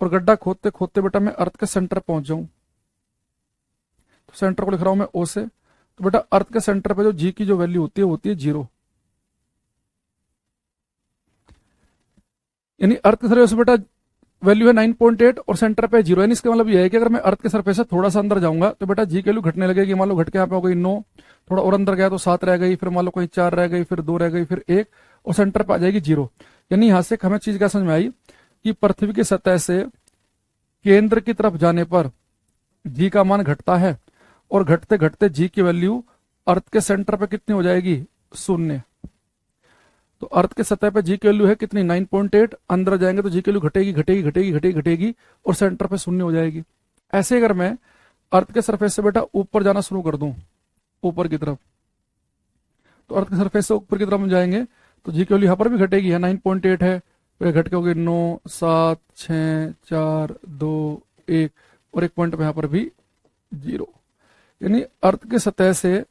Speaker 1: और गड्ढा खोदते खोदते बेटा मैं अर्थ के सेंटर पहुंच जाऊं, तो सेंटर को लिख रहा हूं मैं ओ से, तो बेटा अर्थ के सेंटर पे जो जी की जो वैल्यू होती है 0। यानी अर्थ के सरफेस बेटा वैल्यू है 9.8 और सेंटर पे 0, यानी इसका मतलब यह है कि अगर मैं अर्थ के सरफेस से थोड़ा सा अंदर जाऊंगा तो बेटा जी की वैल्यू घटने लगेगी। मान लो घट के यहाँ पे हो गई 9, थोड़ा और अंदर गया तो 7 रह गई, फिर मान लो कहीं 4 रह गई, फिर 2 रह गई, फिर 1, और सेंटर पे आ जाएगी 0। यानी यहां से हमें चीज क्या समझ में आई कि पृथ्वी की सतह से केंद्र की तरफ जाने पर जी का मान घटता है, और घटते घटते जी की वैल्यू अर्थ के सेंटर पे कितनी हो जाएगी, 0। तो अर्थ के सतह पे जी की वैल्यू है कितनी, 9.8, अंदर जाएंगे तो जी की वैल्यू घटेगी घटेगी घटेगी घटेगी घटेगी और सेंटर पे 0 हो जाएगी। ऐसे अगर मैं अर्थ के सरफेस से बेटा ऊपर जाना शुरू कर दूं, ऊपर की तरफ, तो अर्थ के सरफेस से ऊपर की तरफ हम जाएंगे तो जी की वैल्यू यहाँ पर भी घटेगी, है 9.8 है, फिर घट के होगी 9, 7, 6, 4, 2, 1, और एक पॉइंट पे यहाँ पर भी 0। यानी अर्थ के सतह से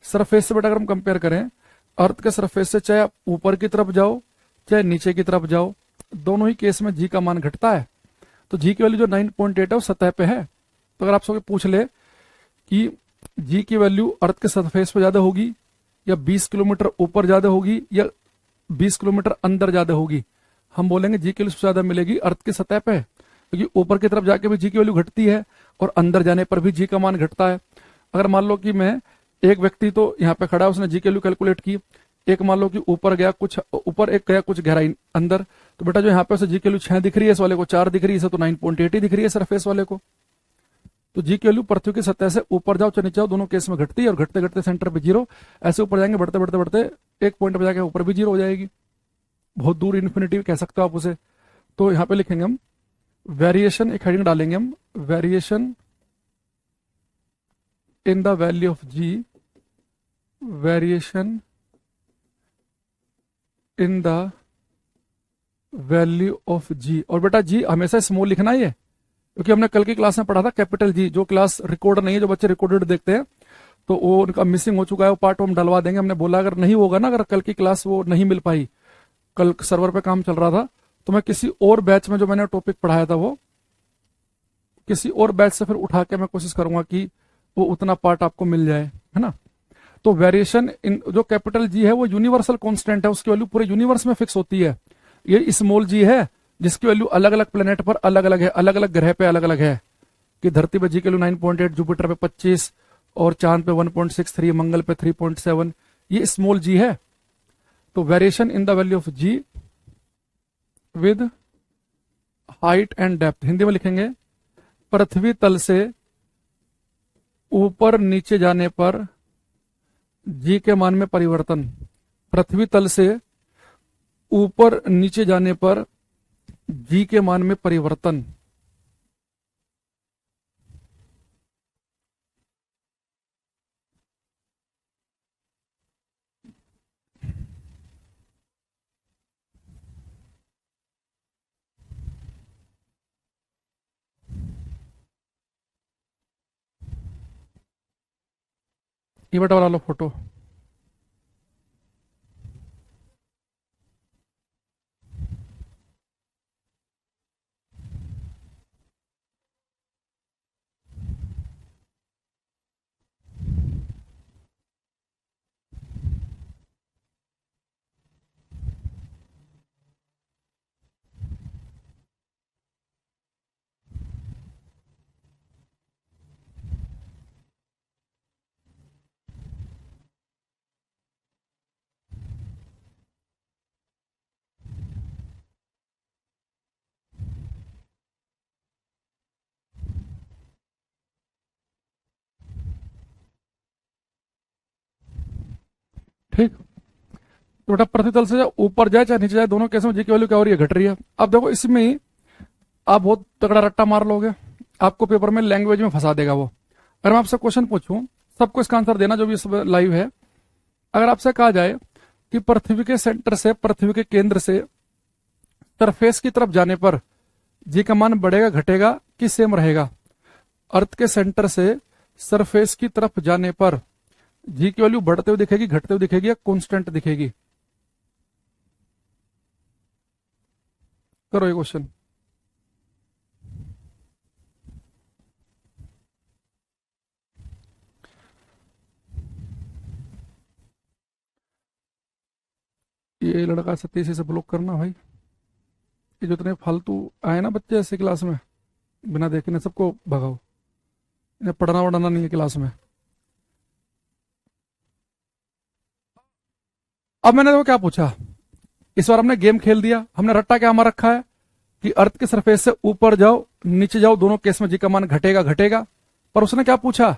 Speaker 1: सरफेस से बेटा अगर हम कंपेयर करें, अर्थ के सरफेस से चाहे आप ऊपर की तरफ जाओ चाहे नीचे की तरफ जाओ, दोनों ही केस में जी का मान घटता है। तो जी की वैल्यू जो 9.8 है वो सतह पे है। तो अगर आपसे पूछ ले कि जी की वैल्यू अर्थ के सरफेस पे ज्यादा होगी या 20 किलोमीटर ऊपर ज्यादा होगी या 20 किलोमीटर अंदर ज्यादा होगी, हम बोलेंगे जी की वैल्यू सबसे ज्यादा मिलेगी अर्थ की सतह पे, क्योंकि ऊपर की तरफ जाके भी जी की वैल्यू घटती है और अंदर जाने पर भी जी का मान घटता है। अगर मान लो कि मैं, एक व्यक्ति तो यहाँ पे खड़ा है, उसने जी की वैल्यू कैलकुलेट की, एक मान लो कि ऊपर गया कुछ ऊपर, एक गया कुछ गहराई अंदर, तो बेटा जो यहाँ पे उसे जी की वैल्यू 6 दिख रही है, इस वाले को 4 दिख रही है, इसे तो 9.8 ही दिख रही है सरफेस वाले को। तो जी की वैल्यू पृथ्वी की सतह से ऊपर जाओ चाहे नीचे जाओ, दोनों केस में घटती है, और घटते घटते सेंटर पे 0, ऐसे ऊपर जाएंगे बढ़ते बढ़ते बढ़ते एक पॉइंट पे जाके ऊपर भी 0 हो जाएगी, बहुत दूर इन्फिनिटी कह सकते हो आप उसे। तो यहाँ पे लिखेंगे हम वेरिएशन, एक हेडिंग डालेंगे हम, variation in the value of g, variation in the value of g. और बेटा जी हमेशा स्मॉल लिखना है ये, क्योंकि हमने कल की क्लास में पढ़ा था कैपिटल जी। जो क्लास रिकॉर्ड नहीं है, जो बच्चे रिकॉर्डेड देखते हैं, तो वो उनका मिसिंग हो चुका है, वो पार्ट हम डलवा देंगे। हमने बोला अगर नहीं होगा ना, अगर कल की क्लास वो नहीं मिल पाई, कल सर्वर पे काम चल रहा था, तो मैं किसी और बैच में जो मैंने टॉपिक पढ़ाया था, वो किसी और बैच से फिर उठा के मैं कोशिश करूंगा कि वो उतना पार्ट आपको मिल जाए, है ना। तो वेरिएशन इन जो कैपिटल जी है वो यूनिवर्सल कांस्टेंट है, उसकी वैल्यू पूरे यूनिवर्स में फिक्स होती है। ये स्मॉल जी है जिसकी वैल्यू अलग अलग प्लेनेट पर अलग अलग है, अलग अलग ग्रह पे अलग अलग है, कि धरती पे जी की वैल्यू 9.8, जुपिटर पे 25, और चांद पे 1.63, मंगल पे 3.7, ये स्मॉल जी है। तो variation in the value of G with height and depth, Hindi में लिखेंगे पृथ्वी तल से ऊपर नीचे जाने पर जी के मान में परिवर्तन, पृथ्वी तल से ऊपर नीचे जाने पर जी के मान में परिवर्तन। ये बेटा वाला लो फोटो। ठीक। तो बेटा पृथ्वी तल से ऊपर जाए चाहे नीचे जाए, दोनों केस में जी की वैल्यू क्या हो रही है, घट रही है। अब देखो इसमें ही आप बहुत तगड़ा रट्टा मार लोगे, आपको पेपर में लैंग्वेज में फंसा देगा वो। अगर मैं आपसे क्वेश्चन पूछूं, सबको इसका आंसर देना जो भी इस लाइव है। अगर आपसे कहा जाए कि पृथ्वी के सेंटर से, पृथ्वी के केंद्र से सरफेस की तरफ जाने पर जी का मान बढ़ेगा घटेगा कि सेम रहेगा? अर्थ के सेंटर से सरफेस की तरफ जाने पर जी की वैल्यू बढ़ते हुए दिखेगी, घटते हुए दिखेगी, या कांस्टेंट दिखेगी? करो ये क्वेश्चन। ये लड़का सतीश से ब्लॉक करना भाई। ये जो इतने फालतू आए ना बच्चे ऐसे क्लास में, बिना देखने सबको भगाओ। इन्हें पढ़ना वढ़ना नहीं है क्लास में। अब मैंने देखो क्या पूछा, इस बार हमने गेम खेल दिया, हमने रट्टा क्या मार रखा है कि अर्थ के सरफेस से ऊपर जाओ नीचे जाओ, दोनों केस में जी का मान घटेगा घटेगा। पर उसने क्या पूछा,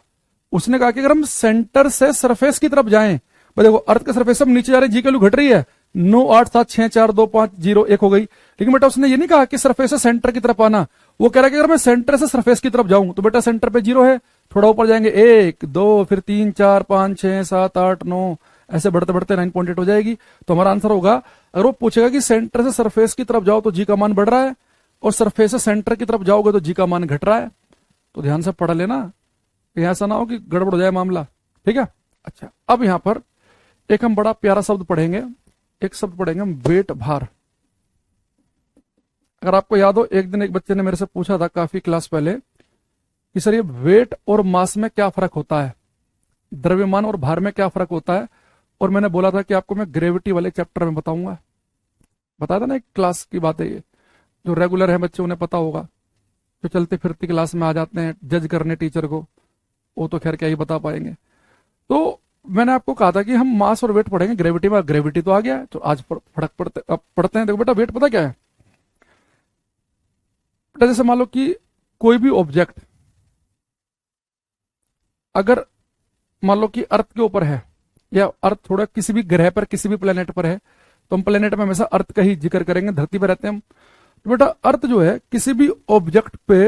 Speaker 1: उसने कहा कि अगर हम सेंटर से सरफेस की तरफ जाएं, भाई देखो अर्थ के सरफेस से हम नीचे जा रहे हैं, जी की वैल्यू घट रही है, 9 8 7 6 4 2 5 0 1 हो गई। लेकिन बेटा उसने ये नहीं कहा कि सरफेस से सेंटर की तरफ आना, वो कह रहा है कि अगर मैं सेंटर से सरफेस की तरफ जाऊं तो बेटा सेंटर पे 0 है, थोड़ा ऊपर जाएंगे 1 2 फिर 3 4 5 6 7 8 9, ऐसे बढ़ते बढ़ते 9.8 हो जाएगी। तो हमारा आंसर होगा, अगर वो पूछेगा कि सेंटर से सरफेस की तरफ जाओ तो जी का मान बढ़ रहा है, और सरफेस से सेंटर की तरफ जाओगे तो जी का मान घट रहा है। तो ध्यान से पढ़ लेना, कहीं ऐसा ना हो कि गड़बड़ हो जाए मामला, ठीक है। अच्छा, अब यहां पर एक हम बड़ा प्यारा शब्द पढ़ेंगे, एक शब्द पढ़ेंगे हम, वेट भार। अगर आपको याद हो, एक दिन एक बच्चे ने मेरे से पूछा था काफी क्लास पहले कि सर ये वेट और मास में क्या फर्क होता है, द्रव्यमान और भार में क्या फर्क होता है? और मैंने बोला था कि आपको मैं ग्रेविटी वाले चैप्टर में बताऊंगा। बताया था ना, एक क्लास की बात है ये, जो रेगुलर है बच्चे उन्हें पता होगा, जो चलते फिरती क्लास में आ जाते हैं जज करने टीचर को, वो तो खैर क्या ही बता पाएंगे। तो मैंने आपको कहा था कि हम मास और वेट पढ़ेंगे, ग्रेविटी में ग्रेविटी तो आ गया है, तो आज फड़क पढ़ते अब पढ़ते हैं। देखो बेटा वेट पता क्या है बेटा, जैसे मान लो कि कोई भी ऑब्जेक्ट अगर मान लो कि अर्थ के ऊपर है, या अर्थ थोड़ा किसी भी ग्रह पर किसी भी प्लेनेट पर है, तो हम प्लेनेट में हमेशा अर्थ का ही जिक्र करेंगे, धरती पर रहते हैं हम। तो बेटा अर्थ जो है किसी भी ऑब्जेक्ट पे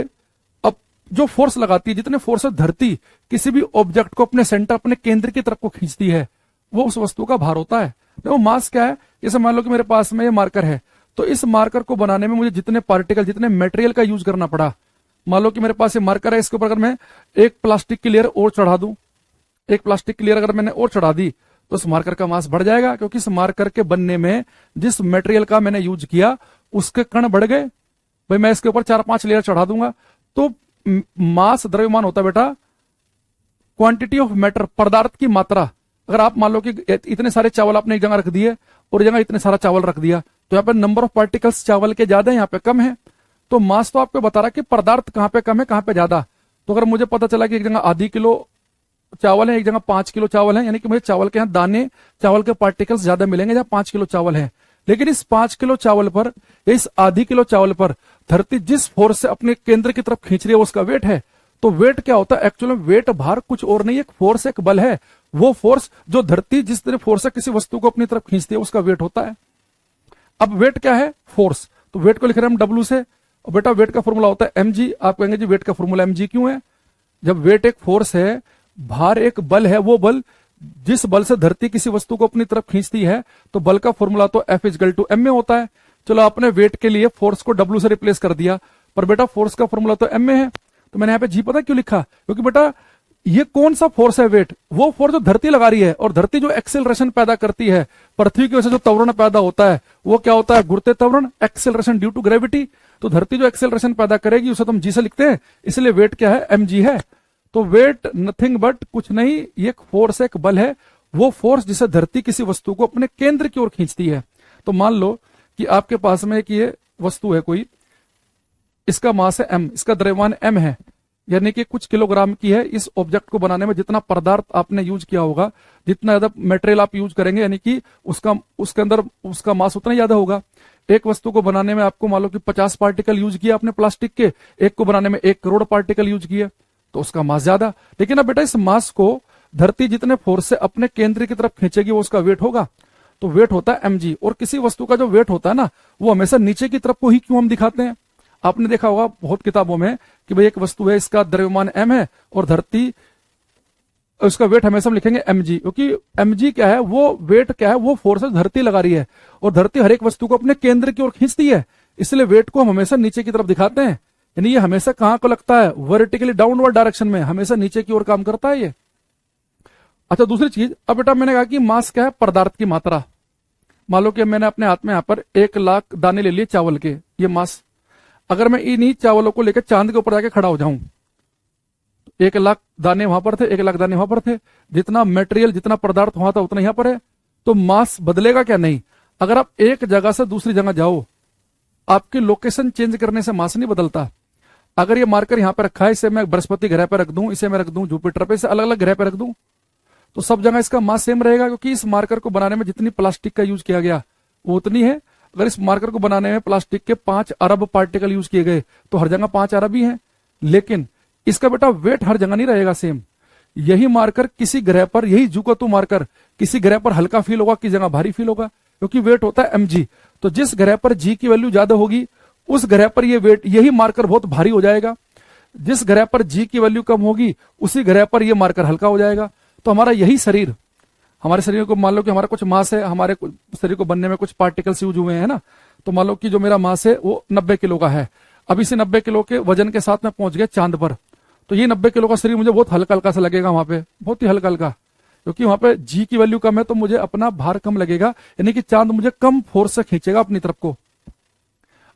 Speaker 1: अब जो फोर्स लगाती है, जितने फोर्स है धरती किसी भी ऑब्जेक्ट को अपने सेंटर, अपने केंद्र की तरफ को खींचती है, वो उस वस्तु का भार होता है। देखो मास क्या है, जैसे मान लो कि मेरे पास में ये मार्कर है, तो इस मार्कर को बनाने में मुझे जितने पार्टिकल, जितने मटेरियल का यूज करना पड़ा, मान लो कि मेरे पास ये मार्कर है, इसके ऊपर अगर मैं एक प्लास्टिक की लेयर और चढ़ा दूं, एक प्लास्टिक की लेयर अगर मैंने और चढ़ा दी, तो उस मार्कर का मास बढ़ जाएगा, क्योंकि इस मार्कर के बनने में जिस मटेरियल का मैंने यूज किया उसके कण बढ़ गए। भाई मैं इसके ऊपर 4 5 लेयर चढ़ा दूंगा, तो मास द्रव्यमान होता है बेटा क्वांटिटी ऑफ मैटर, पदार्थ की मात्रा। अगर आप मान लो कि इतने सारे चावल आपने एक जगह रख दिए और जगह इतने सारा चावल रख दिया, तो यहाँ पे नंबर ऑफ पार्टिकल्स चावल के ज्यादा है, यहाँ पे कम है। तो मास तो आपको बता रहा है कि पदार्थ कहाँ पे कम है कहाँ पे ज्यादा। तो अगर मुझे पता चला कि एक जगह आधी किलो चावल है, एक जगह 5 किलो चावल है, यानी कि मुझे चावल के यहाँ दाने, चावल के पार्टिकल्स ज्यादा मिलेंगे जहां 5 किलो चावल है। लेकिन इस 5 किलो चावल पर, इस आधी किलो चावल पर धरती जिस फोर्स से अपने केंद्र की तरफ खींच रही है वो उसका वेट है। तो वेट क्या होता है एक्चुअली में, वेट भार कुछ और नहीं, एक फोर्स, एक बल है। वो फोर्स जो धरती जिस तरह फोर्स से किसी वस्तु को अपनी तरफ खींचती है उसका वेट होता है। अब वेट क्या है, फोर्स। तो वेट को लिख रहे हैं हम डब्ल्यू से, और बेटा वेट का फॉर्मूला होता है एमजी। आप कहेंगे जी वेट का फॉर्मूला एमजी क्यों है? जब वेट एक फोर्स है, भार एक बल है, वो बल जिस बल से धरती किसी वस्तु को अपनी तरफ खींचती है, तो बल का फॉर्मूला तो F इक्वल टू एम में होता है। चलो आपने वेट के लिए फोर्स को W से रिप्लेस कर दिया, पर बेटा फोर्स का फॉर्मूला तो M में है। तो मैंने यहाँ पे जी पता क्यों लिखा, क्योंकि बेटा ये कौन सा फोर्स है वेट, वो फोर्स जो धरती लगा रही है, और धरती जो एक्सेलरेशन पैदा करती है, पृथ्वी की वजह से जो त्वरण पैदा होता है वो क्या होता है, गुरुत्व त्वरण, एक्सेलरेशन ड्यू टू ग्रेविटी। तो धरती जो एक्सेलरेशन पैदा करेगी उसे तो हम जी से लिखते हैं, इसलिए वेट क्या है, mg है। तो वेट नथिंग बट कुछ नहीं, ये एक फोर्स, एक बल है, वो फोर्स जिसे धरती किसी वस्तु को अपने केंद्र की ओर खींचती है। तो मान लो कि आपके पास में एक ये वस्तु है कोई, इसका मास है m, इसका द्रव्यमान m है, यानी कि कुछ किलोग्राम की है। इस ऑब्जेक्ट को बनाने में जितना पदार्थ आपने यूज किया होगा, जितना ज्यादा मटेरियल आप यूज करेंगे, यानी कि उसके अंदर उसका मास उतना ज्यादा होगा। एक वस्तु को बनाने में आपको मान लो कि 50 पार्टिकल यूज किया आपने प्लास्टिक के, एक को बनाने में 1 करोड़ पार्टिकल यूज किए, तो उसका मास ज्यादा। लेकिन अब बेटा इस मास को धरती जितने फोर्स से अपने केंद्र की तरफ खींचेगी वो उसका वेट होगा। तो वेट होता है mg। और किसी वस्तु का जो वेट होता है ना, वो हमेशा नीचे की तरफ को ही क्यों हम दिखाते हैं? आपने देखा होगा बहुत किताबों में कि भाई एक वस्तु है, इसका द्रव्यमान m है और धरती, उसका वेट हमेशा हम लिखेंगे mg, क्योंकि mg क्या है, वो वेट क्या है, वो फोर्स धरती लगा रही है और धरती हर एक वस्तु को अपने केंद्र की ओर खींचती है, इसलिए वेट को हम हमेशा नीचे की तरफ दिखाते हैं। यानी ये हमेशा कहां को लगता है? वर्टिकली डाउनवर्ड डायरेक्शन में, हमेशा नीचे की ओर काम करता है ये। अच्छा, दूसरी चीज, अब बेटा मैंने कहा कि मास क्या है? पदार्थ की मात्रा। मान लो कि मैंने अपने हाथ में यहां पर 1 लाख दाने ले लिए चावल के, ये मास। अगर मैं इन्हीं चावलों को लेकर चांद के ऊपर जाके खड़ा हो जाऊं, 1 लाख दाने वहां पर थे, 1 लाख दाने वहां पर थे, जितना मेटेरियल, जितना पदार्थ वहां था उतना यहां पर है, तो मास बदलेगा क्या? नहीं। अगर आप एक जगह से दूसरी जगह जाओ, आपकी लोकेशन चेंज करने से मास नहीं बदलता। अगर ये मार्कर यहां पर रखा है, इसे मैं बृहस्पति ग्रह पर रख दूं, इसे मैं रख दूं जुपिटर पे, इसे अलग अलग ग्रह पर रख दूं, तो सब जगह इसका मास सेम रहेगा, क्योंकि इस मार्कर को बनाने में जितनी प्लास्टिक का यूज किया गया वो उतनी है। अगर इस मार्कर को बनाने में प्लास्टिक के 5 अरब पार्टिकल यूज किए गए तो हर जगह 5 अरब ही है। लेकिन इसका बेटा वेट हर जगह नहीं रहेगा सेम। यही मार्कर किसी ग्रह पर, यही जुकतू मार्कर किसी ग्रह पर हल्का फील होगा, किसी जगह भारी फील होगा, क्योंकि वेट होता है mg। तो जिस ग्रह पर g की वैल्यू ज्यादा होगी, उस ग्रह पर ये वेट, यही मार्कर बहुत भारी हो जाएगा। जिस ग्रह पर g की वैल्यू कम होगी, उसी ग्रह पर यह मार्कर हल्का हो जाएगा। तो हमारा यही शरीर, हमारे शरीर को मान लो कि हमारा कुछ मास है, हमारे शरीर को बनने में कुछ पार्टिकल्स यूज हुए हैं ना, तो मान लो कि जो मेरा मास है वो 90 किलो का है। अब इसी 90 किलो के वजन के साथ मैं पहुंच गया चांद पर, तो ये 90 किलो का शरीर मुझे बहुत हल्का हल्का सा लगेगा वहां पे, बहुत ही हल्का हल्का, क्योंकि वहां पे जी की वैल्यू कम है, तो मुझे अपना भार कम लगेगा, यानी कि चांद मुझे कम फोर्स से खींचेगा अपनी तरफ को।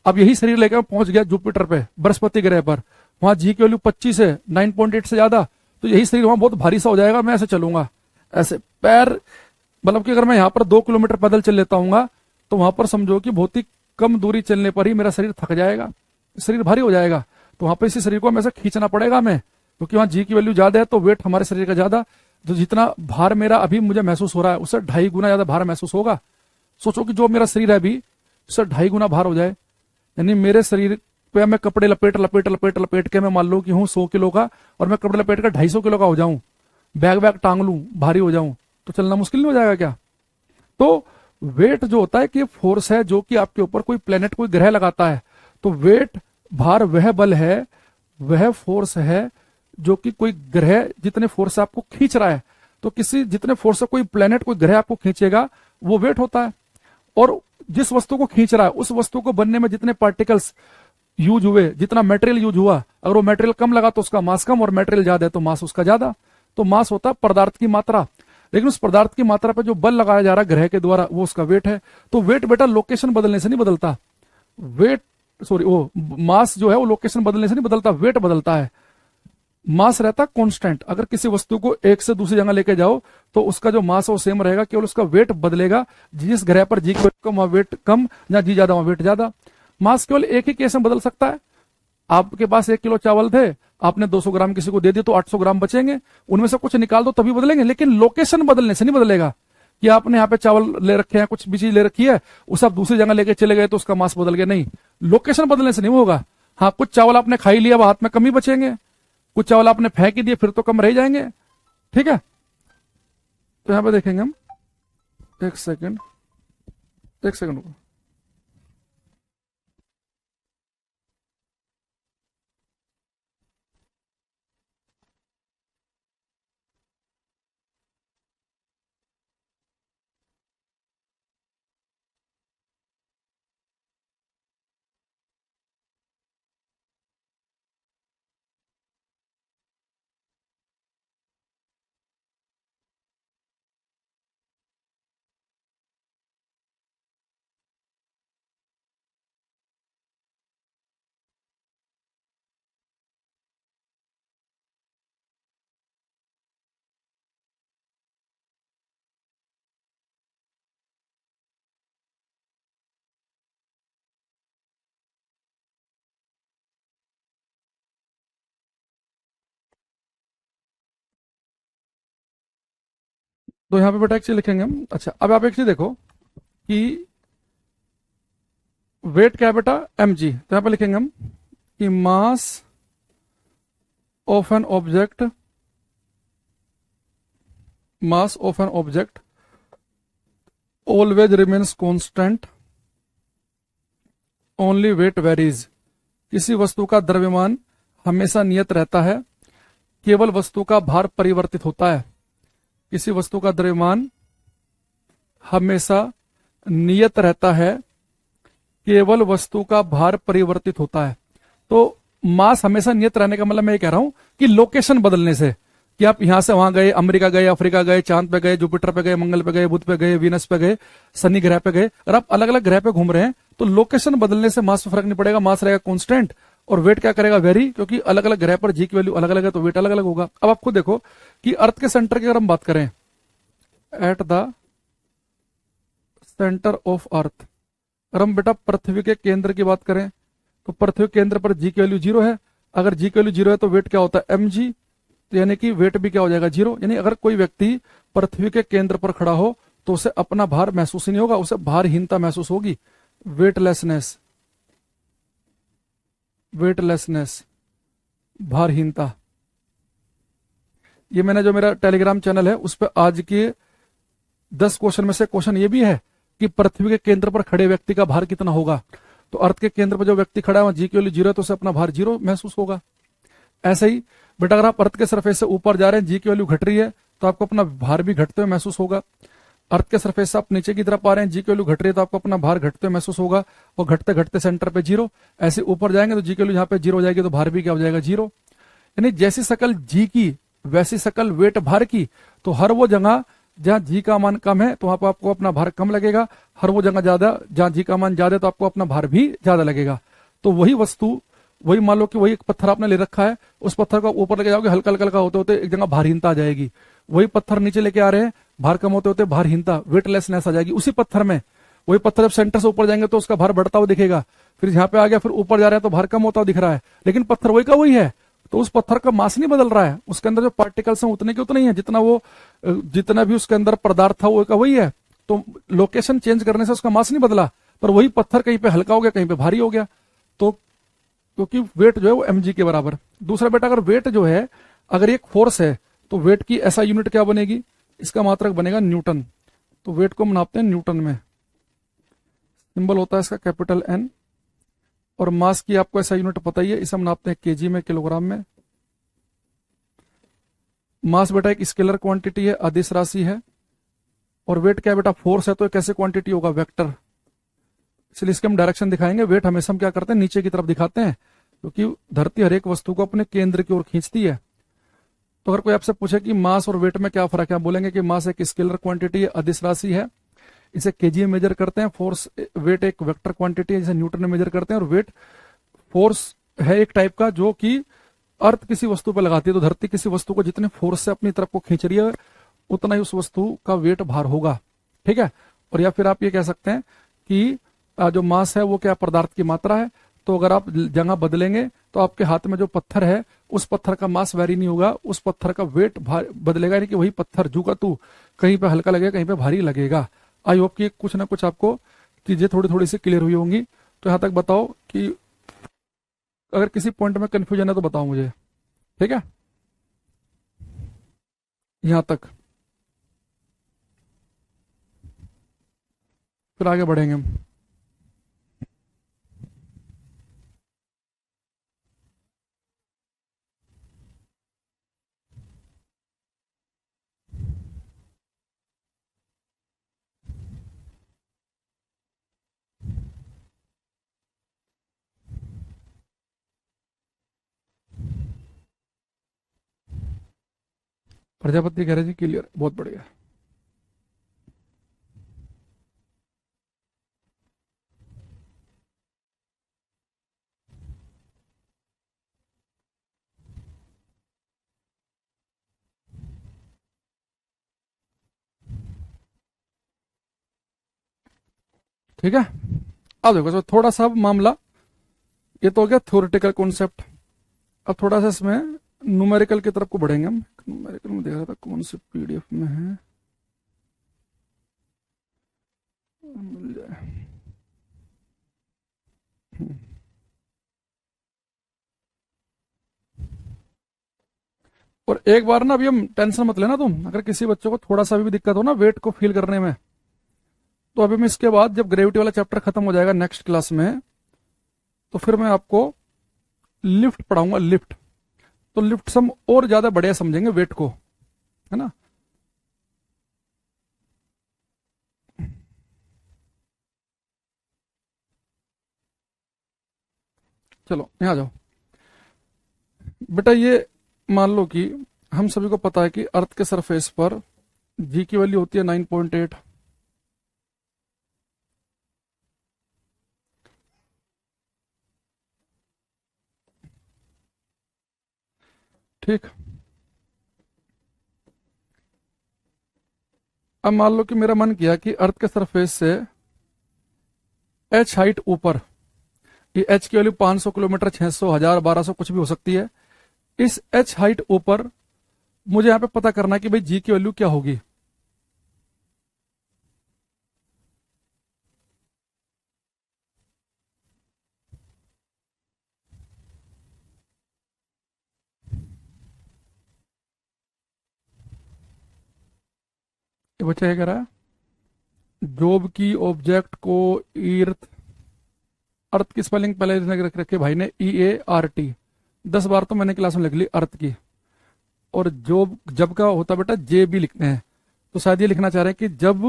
Speaker 1: अब यही शरीर लेकर पहुंच गया जुपिटर पे, बृहस्पति ग्रह पर, वहां जी की वैल्यू 25 है, 9.8 से ज्यादा, तो यही शरीर वहां बहुत भारी सा हो जाएगा। मैं ऐसे चलूंगा, ऐसे पैर, मतलब कि अगर मैं यहाँ पर 2 किलोमीटर पैदल चल लेता हूँ, तो वहां पर समझो कि बहुत ही कम दूरी चलने पर ही मेरा शरीर थक जाएगा, शरीर भारी हो जाएगा। तो वहां पर इसी शरीर को हमें ऐसा खींचना पड़ेगा हमें, क्योंकि वहां जी की वैल्यू ज्यादा है, तो वेट हमारे शरीर का ज्यादा। तो जितना भार मेरा अभी मुझे महसूस हो रहा है, उससे 2.5 गुना ज्यादा भार महसूस होगा। सोचो कि जो मेरा शरीर है अभी, उससे 2.5 गुना भार हो जाए, यानी मेरे शरीर पे मैं कपड़े लपेट लपेट लपेट लपेट के, मैं मान लो कि हूँ 100 किलो का, और मैं कपड़े लपेट कर 250 किलो का हो जाऊं, बैग बैग टांग लूं, भारी हो जाऊं, तो चलना मुश्किल नहीं हो जाएगा क्या? तो वेट जो होता है कि फोर्स है जो कि आपके ऊपर कोई प्लेनेट, कोई ग्रह लगाता है। तो वेट, भार, वह बल है, वह फोर्स है जो कि कोई ग्रह जितने फोर्स से आपको खींच रहा है। तो किसी जितने फोर्स से कोई प्लेनेट, कोई ग्रह आपको खींचेगा, वो वेट होता है। और जिस वस्तु को खींच रहा है, उस वस्तु को बनने में जितने पार्टिकल्स यूज हुए, जितना मेटेरियल यूज हुआ, अगर वो मेटेरियल कम लगा तो उसका मास कम, और मेटेरियल ज्यादा है तो मास उसका ज्यादा। तो मास होता है पदार्थ की मात्रा, लेकिन उस पदार्थ की मात्रा पर जो बल लगाया जा रहा है ग्रह के द्वारा, वो उसका वेट है। तो वेट बेटा लोकेशन बदलने से नहीं बदलता, वेट, सॉरी, वो मास जो है वो लोकेशन बदलने से नहीं बदलता, वेट बदलता है। मास रहता कांस्टेंट। अगर किसी वस्तु को एक से दूसरी जगह लेके जाओ, तो उसका जो मास है वो सेम रहेगा, केवल उसका वेट बदलेगा। जिस ग्रह पर जी कम, वहां वेट कम, जहां जी ज्यादा वहां वेट ज्यादा। मास केवल एक ही केस में बदल सकता है। आपके पास 1 किलो चावल थे, आपने 200 ग्राम किसी को दे दिए, तो 800 ग्राम बचेंगे, उनमें से कुछ निकाल दो तभी बदलेंगे। लेकिन लोकेशन बदलने से नहीं बदलेगा, कि आपने यहाँ पे चावल ले रखे हैं, कुछ भी चीज ले रखी है, उसे आप दूसरी जगह लेके चले गए तो उसका मास बदल गया, नहीं, लोकेशन बदलने से नहीं होगा। हाँ, कुछ चावल आपने खा ही लिया, हाथ में कम ही बचेंगे, कुछ चावल आपने फेंक ही दिए, फिर तो कम रह जाएंगे। ठीक है, तो यहां पे देखेंगे हम, एक सेकंड, एक सेकंड रुको। तो यहाँ पे बेटा एक चीज लिखेंगे हम। अच्छा, अब आप एक चीज देखो कि वेट क्या है बेटा, mg। तो यहाँ पे लिखेंगे हम कि mass of an object, mass of an object always remains constant, only weight varies. किसी वस्तु का द्रव्यमान हमेशा नियत रहता है, केवल वस्तु का भार परिवर्तित होता है। किसी वस्तु का द्रव्यमान हमेशा नियत रहता है, केवल वस्तु का भार परिवर्तित होता है। तो मास हमेशा नियत रहने का मतलब मैं ये कह रहा हूं कि लोकेशन बदलने से, कि आप यहां से वहां गए, अमेरिका गए, अफ्रीका गए, चांद पे गए, जुपिटर पे गए, मंगल पे गए, बुध पे गए, वीनस पे गए, शनि ग्रह पे गए, और आप अलग अलग ग्रह पे घूम रहे हैं, तो लोकेशन बदलने से मास में फर्क नहीं पड़ेगा, मास रहेगा कांस्टेंट, और वेट क्या करेगा, वेरी, क्योंकि अलग अलग ग्रह पर जी की वैल्यू अलग अलग है, तो वेट अलग अलग होगा। अब आप खुद देखो कि अर्थ के सेंटर की अगर हम बात करें, at the centre of earth, अगर हम बेटा पृथ्वी के केंद्र की बात करें, तो पृथ्वी के केंद्र पर जी की वैल्यू 0 है। अगर जी की वैल्यू 0 है तो वेट क्या होता है, mg, तो यानी कि वेट भी क्या हो जाएगा, 0। यानी अगर कोई व्यक्ति पृथ्वी के केंद्र पर खड़ा हो तो उसे अपना भार महसूस ही नहीं होगा, उसे भारहीनता महसूस होगी, वेटलेसनेस, वेटलेसनेस, भारहीनता। ये मैंने जो मेरा टेलीग्राम चैनल है उस पर आज के 10 क्वेश्चन में से क्वेश्चन ये भी है कि पृथ्वी के केंद्र पर खड़े व्यक्ति का भार कितना होगा। तो अर्थ के केंद्र पर जो व्यक्ति खड़ा है वहां जी की वैल्यू 0 है, तो उसे अपना भार 0 महसूस होगा। ऐसे ही बेटा अगर आप अर्थ के सरफेस से ऊपर जा रहे हैं, जी की वैल्यू घट रही है, तो आपको अपना भार भी घटते हुए महसूस होगा। अर्थ के सरफेस से आप नीचे की तरफ आ रहे हैं, जी की वैल्यू घट रही है, तो आपको अपना भार घटते हुए महसूस होगा, और घटते घटते सेंटर पे 0। ऐसे ऊपर जाएंगे तो जी की वैल्यू यहाँ पे 0 हो जाएगी, तो भार भी क्या हो जाएगा, 0। यानी जैसी शकल जी की वैसी शकल वेट भार की। तो हर वो जगह जहां जी का मान कम है तो वहां पर आपको अपना भार कम लगेगा, हर वो जगह ज्यादा जहां जी का मान ज्यादा है तो आपको अपना भार भी ज्यादा लगेगा। तो वही वस्तु, वही मान लो कि वही एक पत्थर आपने ले रखा है, उस पत्थर को ऊपर लेके जाओगे, हल्का हल्का होते होते एक जगह भारहीनता आ जाएगी। वही पत्थर नीचे लेके आ रहे हैं, भार कम होते होते भारहीनता, वेटलेसनेस आ जाएगी उसी पत्थर में। वही पत्थर जब सेंटर से ऊपर जाएंगे तो उसका भार बढ़ता हुआ दिखेगा, फिर यहाँ पे आ गया, फिर ऊपर जा रहे हैं तो भार कम होता हुआ दिख रहा है, लेकिन पत्थर वही का वही है। तो उस पत्थर का मास नहीं बदल रहा है, उसके अंदर जो पार्टिकल्स हैं उतने के उतने ही है, जितना भी उसके अंदर पदार्थ था वो का वही है। तो लोकेशन चेंज करने से उसका मास नहीं बदला, पर वही पत्थर कहीं पे हल्का हो गया, कहीं पे भारी हो गया। तो क्योंकि वेट जो है वो mg के बराबर। दूसरा बेटा अगर वेट जो है, अगर एक फोर्स है तो वेट की ऐसा यूनिट क्या बनेगी, इसका मात्रक बनेगा न्यूटन। तो वेट को हम नापते हैं न्यूटन में, सिंबल होता है इसका कैपिटल N। और मास की आपको ऐसा यूनिट पता ही है, इसे हम नापते हैं केजी में, किलोग्राम में। मास बेटा एक स्केलर क्वांटिटी है, अदिश राशि है। और वेट क्या है बेटा, फोर्स है, तो कैसे क्वांटिटी होगा, वेक्टर। इसलिए इसके हम डायरेक्शन दिखाएंगे। वेट हमेशा हम क्या करते हैं, नीचे की तरफ दिखाते हैं, क्योंकि धरती हर एक वस्तु को अपने केंद्र की ओर खींचती है। तो अगर कोई आपसे पूछे कि मास और वेट में क्या फर्क है, आप बोलेंगे कि मास एक स्केलर क्वांटिटी है, अदिश राशि है, इसे केजी में मेजर करते हैं। फोर्स, वेट एक वेक्टर क्वांटिटी है जिसे न्यूटन में मेजर करते हैं। और वेट फोर्स है एक टाइप का जो कि अर्थ किसी वस्तु पर लगाती है, तो धरती किसी वस्तु को जितने फोर्स से अपनी तरफ को खींच रही है उतना ही उस वस्तु का वेट भार होगा, ठीक है। और या फिर आप ये कह सकते हैं कि जो मास है वो क्या, पदार्थ की मात्रा है। तो अगर आप जगह बदलेंगे तो आपके हाथ में जो पत्थर है उस पत्थर का मास वेरी नहीं होगा, उस पत्थर का वेट बदलेगा, यानी कि वही पत्थर जू का तू, कहीं पे हल्का लगेगा, कहीं पे भारी लगेगा। आई होप कि कुछ ना कुछ आपको चीजें थोड़ी थोड़ी सी क्लियर हुई होंगी। तो यहां तक बताओ कि अगर किसी पॉइंट में कंफ्यूजन है तो बताओ मुझे, ठीक है, यहां तक, फिर आगे बढ़ेंगे हम। प्रजापति कह रहे जी क्लियर, बहुत बढ़िया। ठीक है, अब देखो इसमें थोड़ा सा मामला, ये तो हो गया थ्योरेटिकल कॉन्सेप्ट। अब थोड़ा सा इसमें न्यूमेरिकल की तरफ को बढ़ेंगे हम। न्यूमेरिकल में देख रहा था कौन सी पीडीएफ में है, मिल जाए। और एक बार ना, अभी हम टेंशन मत लेना तुम, अगर किसी बच्चे को थोड़ा सा भी दिक्कत हो ना वेट को फील करने में, तो अभी मैं इसके बाद जब ग्रेविटी वाला चैप्टर खत्म हो जाएगा नेक्स्ट क्लास में, तो फिर मैं आपको लिफ्ट पढ़ाऊंगा, लिफ्ट। तो लिफ्ट से हम और ज्यादा बढ़िया समझेंगे वेट को, है ना। चलो यहाँ आ जाओ बेटा। ये मान लो कि हम सभी को पता है कि अर्थ के सरफेस पर जी की वैल्यू होती है 9.8। ठीक। अब मान लो कि मेरा मन किया कि अर्थ के सरफेस से एच हाइट ऊपर, ये एच की वैल्यू 500 किलोमीटर, 600, 1000, 1200 कुछ भी हो सकती है। इस एच हाइट ऊपर मुझे यहां पे पता करना है कि भाई जी की वैल्यू क्या होगी। ये बच्चा क्या कह रहा है, जॉब की ऑब्जेक्ट को ईर्थ, अर्थ की स्पेलिंग पहले रख रखे भाई ने EART, 10 बार तो मैंने क्लास में लिख ली अर्थ की। और जॉब जब का होता बेटा JB लिखते हैं, तो शायद ये लिखना चाह रहे हैं कि जब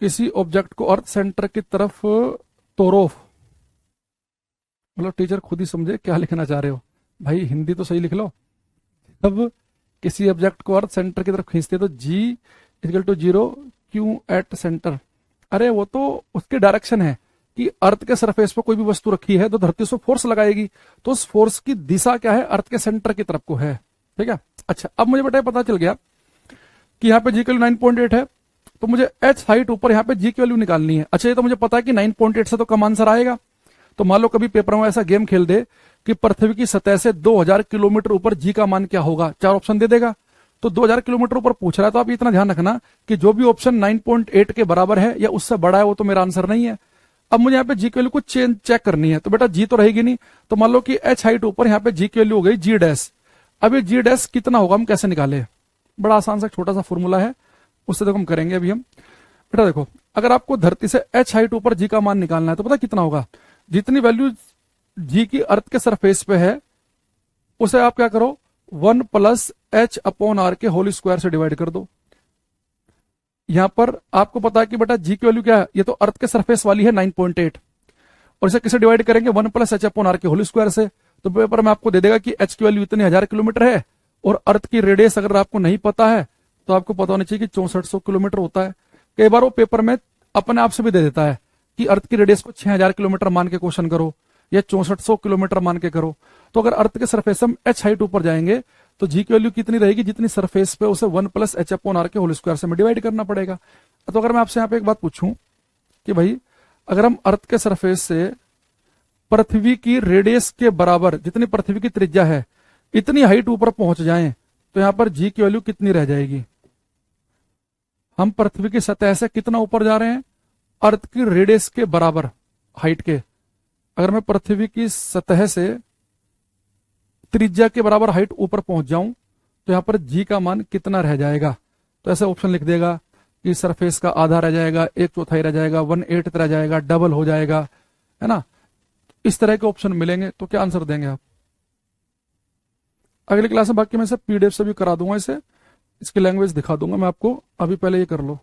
Speaker 1: किसी ऑब्जेक्ट को अर्थ सेंटर की तरफ तोरोफ, मतलब टीचर खुद ही समझे क्या लिखना चाह रहे हो भाई, हिंदी तो सही लिख लो। जब किसी ऑब्जेक्ट को अर्थ सेंटर की तरफ खींचते तो G equal to 0, Q at centre. अरे वो तो उसकी डायरेक्शन है कि अर्थ के सरफेस पर कोई भी वस्तु रखी है तो धरती उस पर फोर्स लगाएगी, तो उस फोर्स की दिशा क्या है, अर्थ के सेंटर की तरफ को है। ठीक है। अच्छा, अब मुझे बेटा पता चल गया कि यहाँ पे जी की वैल्यू 9.8 है, तो मुझे एच हाइट ऊपर यहाँ पे जी की वैल्यू निकालनी है। अच्छा, ये तो मुझे पता है कि 9.8 से तो कम आंसर आएगा। तो मान लो कभी पेपर में ऐसा गेम खेल दे कि पृथ्वी की सतह से 2000 किलोमीटर ऊपर जी का मान क्या होगा, 4 ऑप्शन दे देगा। तो 2000 किलोमीटर ऊपर पूछ रहा है, तो आप इतना ध्यान रखना कि जो भी ऑप्शन 9.8 के बराबर है या उससे बड़ा है वो तो मेरा आंसर नहीं है। अब मुझे यहाँ पे जी की वैल्यू को चेक करनी है, तो बेटा जी तो रहेगी नहीं। तो मान लो कि एच हाइट ऊपर, यहाँ पे जी की वैल्यू हो गई जी डैश। अब ये जी डैश कितना होगा हम कैसे निकाले, बड़ा आसान सा छोटा सा फॉर्मूला है, उससे देखो हम करेंगे अभी हम। बेटा देखो, अगर आपको धरती से एच हाइट ऊपर जी का मान निकालना है तो पता कितना होगा, जितनी वैल्यू जी की अर्थ के सरफेस पे है उसे आप क्या करो, 1 प्लस एच अपॉन आर के होल स्क्वायर से डिवाइड कर दो। यहां पर आपको पता है कि बेटा जी की वैल्यू क्या है, ये तो अर्थ के सरफेस वाली है 9.8, और इसे किसे डिवाइड करेंगे, 1 प्लस एच अपॉन आर के होल स्क्वायर से। तो पेपर में आपको दे देगा कि एच की वैल्यू इतने 1000 किलोमीटर है, और अर्थ की रेडियस अगर आपको नहीं पता है तो आपको पता होना चाहिए कि 6400 किलोमीटर होता है। कई बार वो पेपर में अपने आप से भी दे देता है कि अर्थ की रेडियस को 6000 किलोमीटर मान के क्वेश्चन करो या 6400 किलोमीटर मान के करो। तो अगर अर्थ के सरफेस हम एच हाइट ऊपर जाएंगे तो जी की वैल्यू कितनी रहेगी, जितनी सरफेस पे उसे 1 प्लस एच अपॉन आर के होल स्क्वायर से डिवाइड करना पड़ेगा। तो अगर मैं आपसे यहाँ पे एक बात पूछूं कि भाई अगर हम अर्थ के सरफेस से पृथ्वी की रेडियस के बराबर, जितनी पृथ्वी की त्रिज्या है, इतनी हाइट ऊपर पहुंच जाएं तो यहां पर जी की वैल्यू कितनी रह जाएगी। हम पृथ्वी की सतह से कितना ऊपर जा रहे हैं, अर्थ की रेडियस के बराबर हाइट के। अगर मैं पृथ्वी की सतह से त्रिज्या के बराबर हाइट ऊपर पहुंच जाऊं तो यहां पर जी का मान कितना रह जाएगा। तो ऐसे ऑप्शन लिख देगा कि सरफेस का आधा रह जाएगा, 1/4 रह जाएगा, 1/8 रह जाएगा, डबल हो जाएगा, है ना। इस तरह के ऑप्शन मिलेंगे, तो क्या आंसर देंगे आप। अगली क्लास में बाकी मैं सब PDF से भी करा दूंगा, इसे इसकी लैंग्वेज दिखा दूंगा मैं आपको, अभी पहले ये कर लो।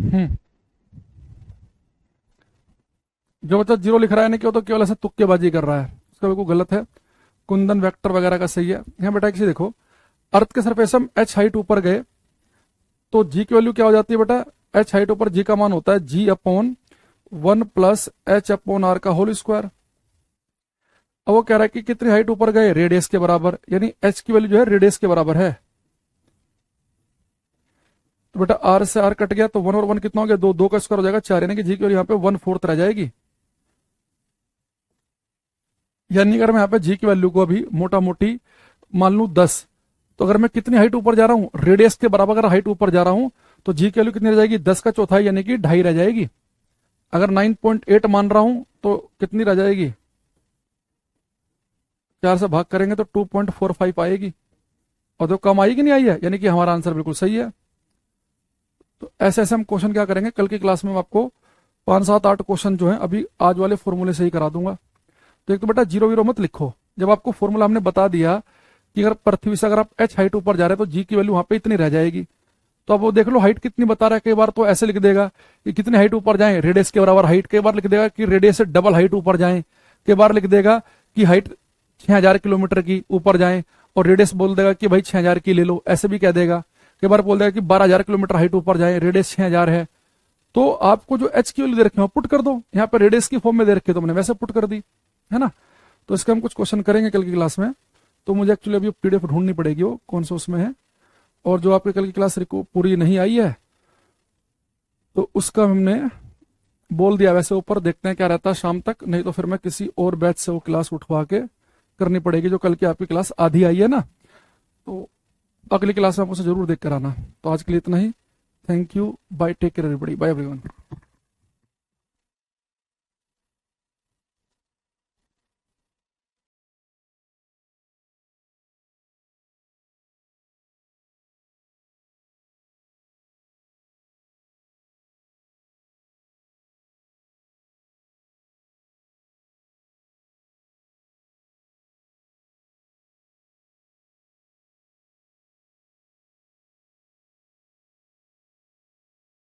Speaker 1: हम्म जो बच्चा जीरो लिख रहा है ना, क्यों, तो केवल ऐसे तुक्केबाजी कर रहा है, उसका बिल्कुल गलत है। कुंदन वेक्टर वगैरह का सही है। यहाँ बेटा किसी देखो, अर्थ के सरफेस हम एच हाइट ऊपर गए तो जी की वैल्यू क्या हो जाती है बेटा, एच हाइट ऊपर जी का मान होता है g upon 1 plus h upon R का होल स्क्वायर। अब वो कह रहा है कि कितनी हाइट ऊपर गए, रेडियस के बराबर, यानी एच की वैल्यू जो है रेडियस के बराबर है। तो बेटा आर से आर कट गया तो 1 और 1 कितना हो गया, 2, 2 का स्क्वायर हो जाएगा 4, यानी कि जी की वैल्यू यहाँ पे 1/4 रह जाएगी। यानी अगर मैं यहाँ पे जी की वैल्यू को अभी मोटा मोटी मान लूं 10, तो अगर मैं कितनी हाइट ऊपर जा रहा हूँ, रेडियस के बराबर अगर हाइट ऊपर जा रहा हूँ, तो जी की वैल्यू कितनी रह जाएगी, 10 का चौथाई यानी कि 2.5 रह जाएगी। अगर 9.8 मान रहा हूं तो कितनी रह जाएगी, 4 से भाग करेंगे तो 2.45 आएगी। और तो कम आई कि नहीं आई है, यानी कि हमारा आंसर बिल्कुल सही है। तो ऐसे ऐसे हम क्वेश्चन क्या करेंगे, कल की क्लास में मैं आपको 5, 7, 8 क्वेश्चन जो है अभी आज वाले फॉर्मूले से ही करा दूंगा। तो एक तो बेटा जीरो वीरो मत लिखो, जब आपको फॉर्मूला हमने बता दिया कि अगर पृथ्वी से अगर आप एच हाइट ऊपर जा रहे हैं तो जी की वैल्यू वहां पे इतनी रह जाएगी। तो अब वो देख लो हाइट कितनी बता रहा है, कई बार तो ऐसे लिख देगा कि कितनी हाइट ऊपर जाए, रेडियस के बराबर हाइट, कई बार लिख देगा कि रेडियस से डबल हाइट ऊपर जाए, कई बार लिख देगा कि हाइट 6000 किलोमीटर की ऊपर जाए और रेडियस बोल देगा कि भाई 6000 की ले लो, ऐसे भी कह देगा। कई बार बोल देगा कि 12000 किलोमीटर हाइट ऊपर जाए, रेडियस 6000 है। तो आपको जो एच की वैल्यू दे रखे हो पुट कर दो, यहाँ पे रेडियस की फॉर्म में दे रखे तो मैंने वैसे पुट कर दी, है ना। तो इसके हम कुछ क्वेश्चन करेंगे कल की क्लास में। तो मुझे एक्चुअली अभी पीडीएफ ढूंढनी पड़ेगी, वो कौन सा उसमें है, और जो आपके कल की क्लास पूरी नहीं आई है तो उसका हमने बोल दिया वैसे ऊपर, देखते हैं क्या रहता है शाम तक, नहीं तो फिर मैं किसी और बैच से वो क्लास उठवा के करनी पड़ेगी, जो कल की आपकी क्लास आधी आई है ना। तो अगली क्लास में आप उसे जरूर देख कर आना। तो आज के लिए इतना ही, thank you, bye, take care everybody, bye everyone.